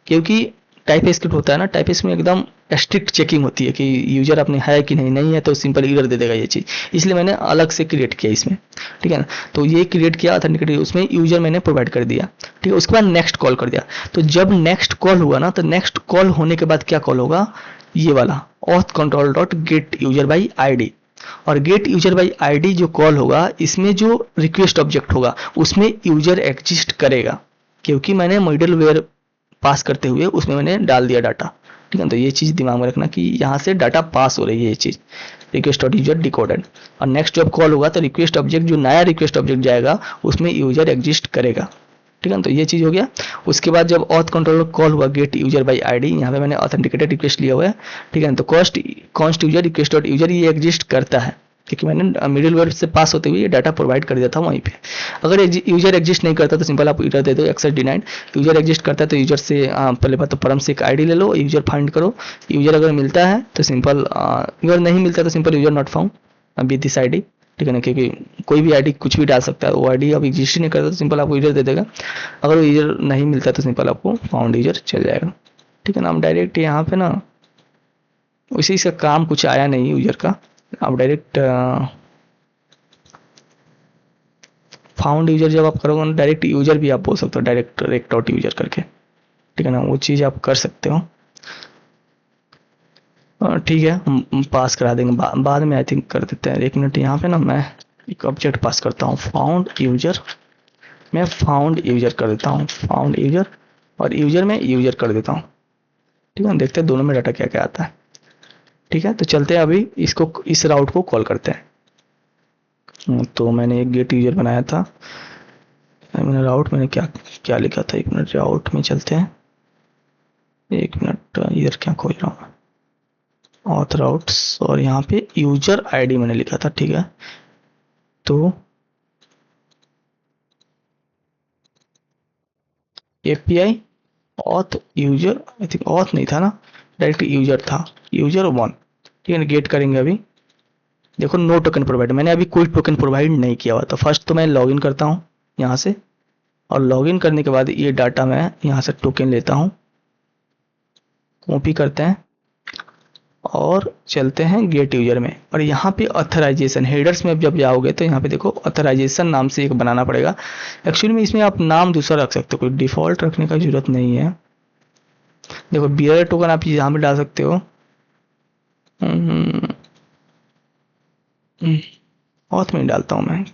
क्योंकि टाइप स्क्रिप्ट होता है ना, टाइप में एकदम स्ट्रिक्ट चेकिंग होती है कि यूजर अपने है कि नहीं, नहीं है तो सिंपल एरर दे देगा ये चीज़, इसलिए मैंने अलग से क्रिएट किया इसमें, ठीक है ना। तो ये क्रिएट किया ऑथेंटिकेटेड, उसमें यूजर मैंने प्रोवाइड कर दिया, ठीक है। उसके बाद नेक्स्ट कॉल कर दिया। तो जब नेक्स्ट कॉल हुआ ना, तो नेक्स्ट कॉल होने के बाद क्या कॉल होगा, ये वाला auth control dot gate user by ID। और गेट यूजर बाई ID जो कॉल होगा, इसमें जो रिक्वेस्ट ऑब्जेक्ट होगा उसमें यूजर एग्जिस्ट करेगा, क्योंकि मैंने मिडल वेयर पास करते हुए उसमें मैंने डाल दिया डाटा, ठीक है। तो ये चीज़ दिमाग में रखना कि यहाँ से डाटा पास हो रही है, ये चीज़ रिक्वेस्ट डॉट यूजर डिकोडेड। और नेक्स्ट जब कॉल होगा तो रिक्वेस्ट ऑब्जेक्ट, जो नया रिक्वेस्ट ऑब्जेक्ट जाएगा उसमें यूजर एग्जिस्ट करेगा, ठीक है। तो ये चीज़ हो गया। उसके बाद जब ऑथ कंट्रोलर कॉल हुआ गेट यूजर बाई ID, यहाँ पे मैंने ऑथेंटिकेटेड रिक्वेस्ट लिया हुआ है, ठीक है। तो cost user request dot user ये एग्जिस्ट करता है, क्योंकि मैंने मिडिल वेयर से पास होते हुए ये डाटा प्रोवाइड कर दिया था वहीं पे। अगर यूजर एग्जिस्ट नहीं करता तो सिंपल आप एरर दे दो एक्सेप्ट डिनाइड। यूजर एग्जिस्ट करता है तो यूजर से पहले बात तो परम से एक ID ले लो, यूजर फाइंड करो। यूजर अगर मिलता है तो सिंपल, अगर नहीं मिलता तो simple user not found with this ID, ठीक है ना। क्योंकि कोई भी ID कुछ भी डाल सकता है, वो ID अब एग्जिस्ट नहीं करता तो सिंपल आपको यूजर दे देगा। अगर वो यूजर नहीं मिलता तो सिंपल आपको फाउंड यूजर चल जाएगा, ठीक है ना। हम डायरेक्ट यहाँ पे ना उसी से काम कुछ आया नहीं यूजर का, आप डायरेक्ट फाउंड यूजर जब आप करोगे ना, डायरेक्ट यूजर भी आप बोल सकते हो, डायरेक्ट रेक्ट डॉट यूजर करके, ठीक है ना। वो चीज़ आप कर सकते हो, ठीक है। हम पास करा देंगे बाद में, आई थिंक कर देते हैं। एक मिनट, यहाँ पे ना मैं एक ऑब्जेक्ट पास करता हूँ फाउंड यूजर, मैं फाउंड यूजर कर देता हूँ, फाउंड यूजर, और यूजर में यूजर कर देता हूँ, ठीक है। देखते हैं दोनों में डाटा क्या क्या आता है, ठीक है। तो चलते हैं अभी इसको, इस राउट को कॉल करते हैं। तो मैंने एक गेट यूजर बनाया था, मैंने राउट मैंने क्या क्या लिखा था, एक मिनट राउट में चलते हैं, एक मिनट इधर क्या खोज रहा हूँ, ऑथ राउट्स, और यहाँ पे यूजर ID मैंने लिखा था, ठीक है। तो API auth user, I think auth नहीं था ना, डायरेक्ट यूजर था, यूजर 1, ठीक है। गेट करेंगे अभी, देखो नो टोकन प्रोवाइड, मैंने अभी कोई टोकन प्रोवाइड नहीं किया हुआ। तो फर्स्ट तो मैं लॉगिन करता हूँ यहाँ से, और लॉगिन करने के बाद ये डाटा मैं यहाँ से टोकन लेता हूँ, कॉपी करते हैं और चलते हैं गेट यूजर में। और यहाँ पे ऑथराइजेशन हेडर्स में जब जाओगे तो यहाँ पे देखो ऑथराइजेशन नाम से एक बनाना पड़ेगा। एक्चुअली में इसमें आप नाम दूसरा रख सकते हो, कोई डिफॉल्ट रखने का जरूरत नहीं है। देखो बियर टोकन आप यहाँ पे डाल सकते हो, ऑथ में डालता हूँ मैं,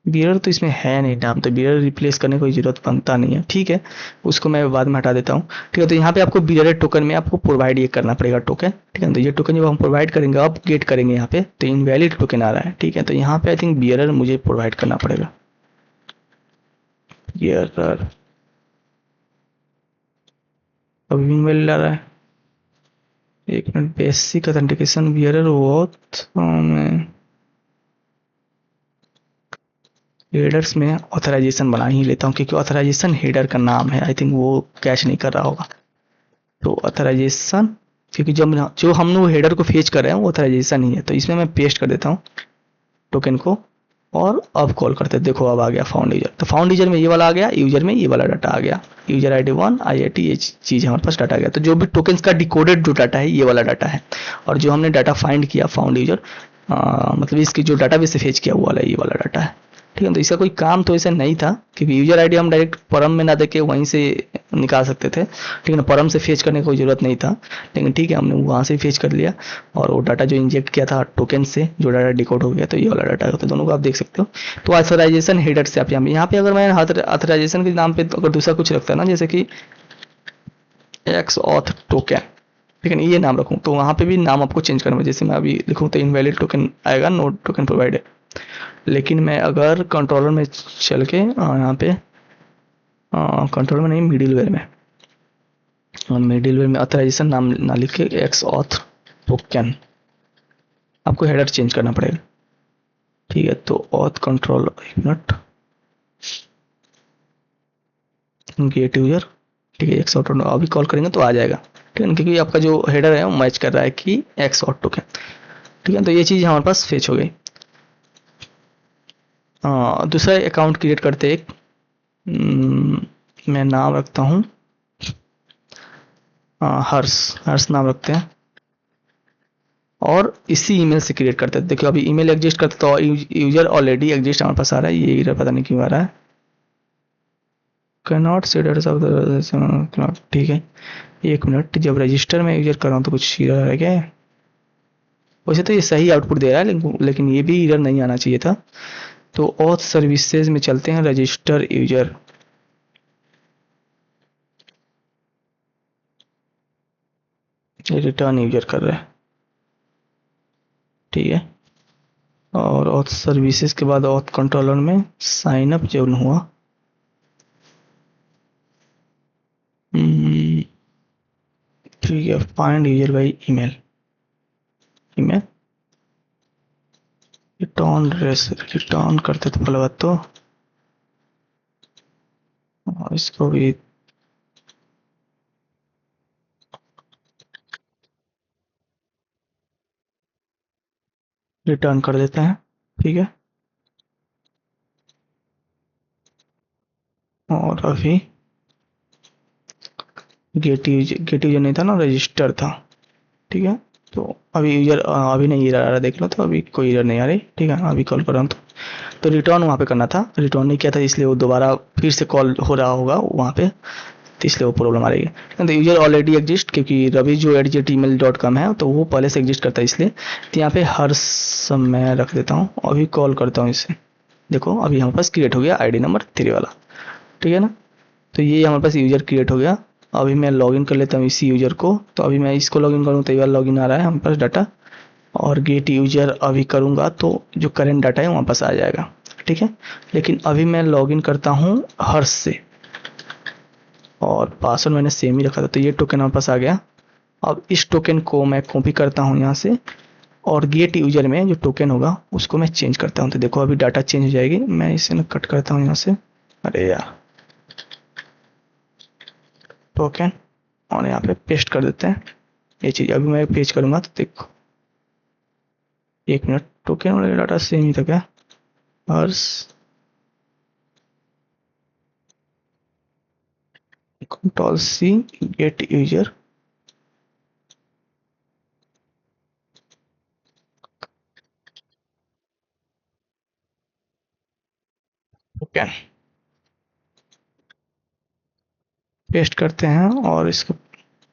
बियर तो इसमें है नहीं नाम, तो बियर रिप्लेस करने की कोई जरूरत बनता नहीं है, ठीक है। उसको मैं बाद में हटा देता हूँ, ठीक है। तो यहाँ पे आपको बियर टोकन में आपको प्रोवाइड ये करना पड़ेगा टोकन, ठीक है। तो ये टोकन जब हम प्रोवाइड करेंगे, आप गेट करेंगे यहाँ पे, तो इनवैलिड टोकन आ रहा है, ठीक है। तो यहाँ पे आई थिंक बियर मुझे प्रोवाइड करना पड़ेगा, बियर अभी इनवैलिड आ रहा है, एक मिनट। बेसिक ऑथेंटिकेशन बियर वॉथ में हेडर्स में ऑथराइजेशन बना ही लेता हूँ, क्योंकि ऑथराइजेशन हेडर का नाम है, आई थिंक वो कैच नहीं कर रहा होगा। तो ऑथराइजेशन, क्योंकि जब जो हम लोग हेडर को फेच कर रहे हैं वो ऑथराइजेशन ही है, तो इसमें मैं पेस्ट कर देता हूँ टोकन को, और अब कॉल करते हैं, देखो अब आ गया फाउंड यूजर। तो फाउंड यूजर में ये वाला आ गया, यूजर में ये वाला डाटा आ गया, यूजर आईडी 1 IIT, ये चीज़ हमारे पास डाटा आ गया। तो जो भी टोकन्स का डिकोडेड जो डाटा है ये वाला डाटा है, और जो हमने डाटा फाइंड किया फाउंड यूजर, मतलब इसकी जो डाटाबेस से फेच किया वो वाला ये वाला डाटा है। ठीक है, तो इसका कोई काम तो ऐसा नहीं था, क्योंकि यूजर आईडी हम डायरेक्ट परम में ना देके वहीं से निकाल सकते थे। ठीक है ना, परम से फेच करने की कोई ज़रूरत नहीं था, लेकिन ठीक है हमने वहाँ से फेच कर लिया। और वो डाटा जो इंजेक्ट किया था टोकन से, जो डाटा डिकोड हो गया, तो ये वाला डाटा है, तो दोनों को आप देख सकते हो। तो ऑथराइजेशन हेडर से आप यहाँ पे अगर मैं ऑथराइजेशन के नाम पे अगर दूसरा कुछ रखता है ना, जैसे कि एक्स ऑथ टोकन, ठीक है ना, ये नाम रखूँ, तो वहाँ पे भी नाम आपको चेंज करना है। जैसे मैं अभी लिखूँ तो इनवैलिड टोकन आएगा, नो टोकन प्रोवाइडेड। लेकिन मैं अगर कंट्रोलर में चल के यहाँ पे कंट्रोलर में नहीं, मिडिलवेयर में ऑथराइजेशन नाम ना लिख के एक्स ऑथ टोकन, आपको हेडर चेंज करना पड़ेगा। ठीक है, तो ऑथ कंट्रोल, एक मिनट, गेट यूजर, ठीक है, एक्स ऑथ अभी कॉल करेंगे तो आ जाएगा। ठीक है, क्योंकि आपका जो हेडर है वो मैच कर रहा है कि एक्स ऑथ टोकन। ठीक है, तो ये चीज़ हमारे पास फेच हो गई। दूसरा अकाउंट क्रिएट करते एक, मैं नाम रखता हूँ हर्ष नाम रखते हैं, और इसी ईमेल से क्रिएट करते हैं। देखिए अभी ईमेल एग्जिस्ट करते तो यूजर ऑलरेडी एग्जिस्ट हमारे पास आ रहा है, ये एरर पता नहीं क्यों आ रहा है, can not see data of, ठीक है। एक मिनट, जब रजिस्टर में यूजर कर रहा हूँ तो कुछ एरर है क्या? वैसे तो ये सही आउटपुट दे रहा है, लेकिन ये भी एरर नहीं आना चाहिए था। तो ऑथ सर्विसेज में चलते हैं, रजिस्टर यूजर, रिटर्न यूजर कर रहा है, ठीक है। और ऑथ सर्विसेज के बाद ऑथ कंट्रोलर में साइन अप जो हुआ, ठीक है, find user by email, email return करते तो पहले बात तो, और इसको भी रिटर्न कर देते हैं, ठीक है। और अभी गेट यूजर नहीं था ना, रजिस्टर था, ठीक है। तो अभी यूजर अभी नहीं एरर आ रहा, देख लो, तो अभी कोई एरर नहीं आ रही, ठीक है। अभी कॉल कर रहा हूँ तो रिटर्न वहाँ पे करना था, रिटर्न नहीं किया था, इसलिए वो दोबारा फिर से कॉल हो रहा होगा वहाँ पे, तो इसलिए वो प्रॉब्लम आ रही है। तो यूजर ऑलरेडी एग्जिस्ट, क्योंकि रवि जो @gmail.com है तो वो पहले से एग्जिस्ट करता है, इसलिए तो यहाँ पे हर समय रख देता हूँ। अभी कॉल करता हूँ इससे, देखो अभी हमारे पास क्रिएट हो गया आईडी नंबर 3 वाला, ठीक है ना। तो ये हमारे पास यूजर क्रिएट हो गया। अभी मैं लॉगिन कर लेता हूँ इसी यूजर को, तो अभी मैं इसको लॉगिन करूँ तो ये वाला लॉगिन आ रहा है हमारे पास डाटा, और गेट यूजर अभी करूँगा तो जो करंट डाटा है वहाँ पास आ जाएगा, ठीक है। लेकिन अभी मैं लॉगिन करता हूँ हर्ष से, और पासवर्ड मैंने सेम ही रखा था, तो ये टोकन हमारे पास आ गया। अब इस टोकन को मैं कॉपी करता हूँ यहाँ से, और गेट यूजर में जो टोकन होगा उसको मैं चेंज करता हूँ। तो देखो अभी डाटा चेंज हो जाएगी, मैं इसे ना कट करता हूँ यहाँ से, अरे यार, टोकन, और यहाँ पे पेस्ट कर देते हैं ये चीज़। अभी मैं पेस्ट करूँगा तो देखो, एक मिनट, टोकन वाला डाटा सेम ही था क्या? Harsh control C get user, token paste करते हैं, और इसको,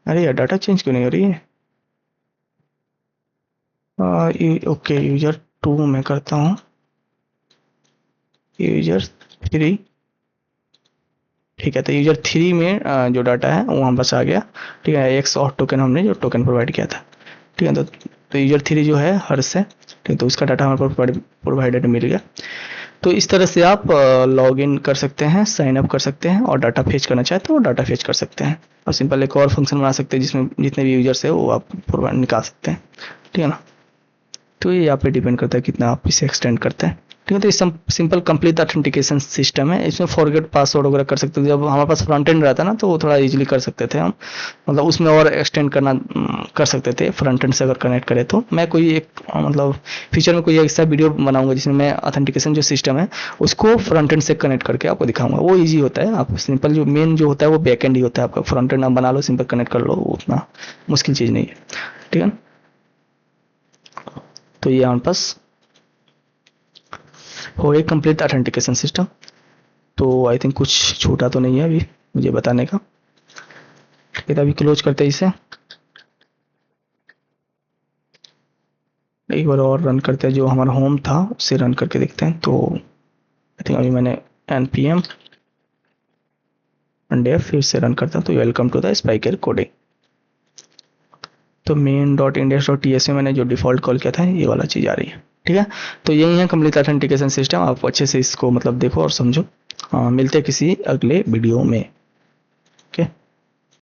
अरे यार डाटा चेंज क्यों नहीं हो रही है? ओके, यूजर 2 में करता हूँ, यूजर 3, ठीक है। तो यूजर 3 में जो डाटा है वो हम बस आ गया, ठीक है। एक्स और टोकन हमने जो टोकन प्रोवाइड किया था, ठीक है। तो यूजर 3 जो है हर्ष है, ठीक है, तो उसका डाटा हमारे पास प्रोवाइडेड मिल गया। तो इस तरह से आप लॉग इन कर सकते हैं, साइन अप कर सकते हैं, और डाटा फेच करना चाहते हो डाटा फेच कर सकते हैं। और सिंपल एक और फंक्शन बना सकते हैं जिसमें जितने भी यूजर्स है वो आप प्रोवाइड निकाल सकते हैं, ठीक है ना। तो ये यहाँ पे डिपेंड करता है कितना आप इसे एक्सटेंड करते हैं। ठीक है। तो ये सिंपल कंप्लीट ऑथेंटिकेशन सिस्टम है। इसमें फॉरगेट पासवर्ड वगैरह कर सकते थे। जब हमारे पास फ्रंट एंड रहता है ना तो वो थोड़ा इजीली कर सकते थे हम, मतलब उसमें और एक्सटेंड करना कर सकते थे फ्रंट एंड से अगर कनेक्ट करें तो। मैं कोई एक मतलब फ्यूचर में कोई ऐसा वीडियो बनाऊंगा जिसमें मैं ऑथेंटिकेशन जो सिस्टम है उसको फ्रंट एंड से कनेक्ट करके आपको दिखाऊंगा। वो ईजी होता है। आप सिंपल जो मेन जो होता है वो बैक एंड ही होता है आपका। फ्रंट एंड आप बना लो, सिंपल कनेक्ट कर लो, वो उतना मुश्किल चीज़ नहीं है। ठीक है ना। तो ये हमारे पास हो गई कंप्लीट ऑथेंटिकेशन सिस्टम। तो आई थिंक कुछ छूटा तो नहीं है अभी मुझे बताने का। ठीक है, तो अभी क्लोज करते हैं इसे, एक बार और रन करते हैं। जो हमारा होम था उससे रन करके देखते हैं। तो आई थिंक अभी मैंने npm dev फिर से रन करता हूँ। तो welcome to the spiker coding. तो main.index.ts में मैंने जो डिफ़ॉल्ट कॉल किया था ये वाला चीज़ आ रही है। ठीक है। तो यही है कंप्लीट ऑथेंटिकेशन सिस्टम। आप अच्छे से इसको मतलब देखो और समझो। मिलते हैं किसी अगले वीडियो में।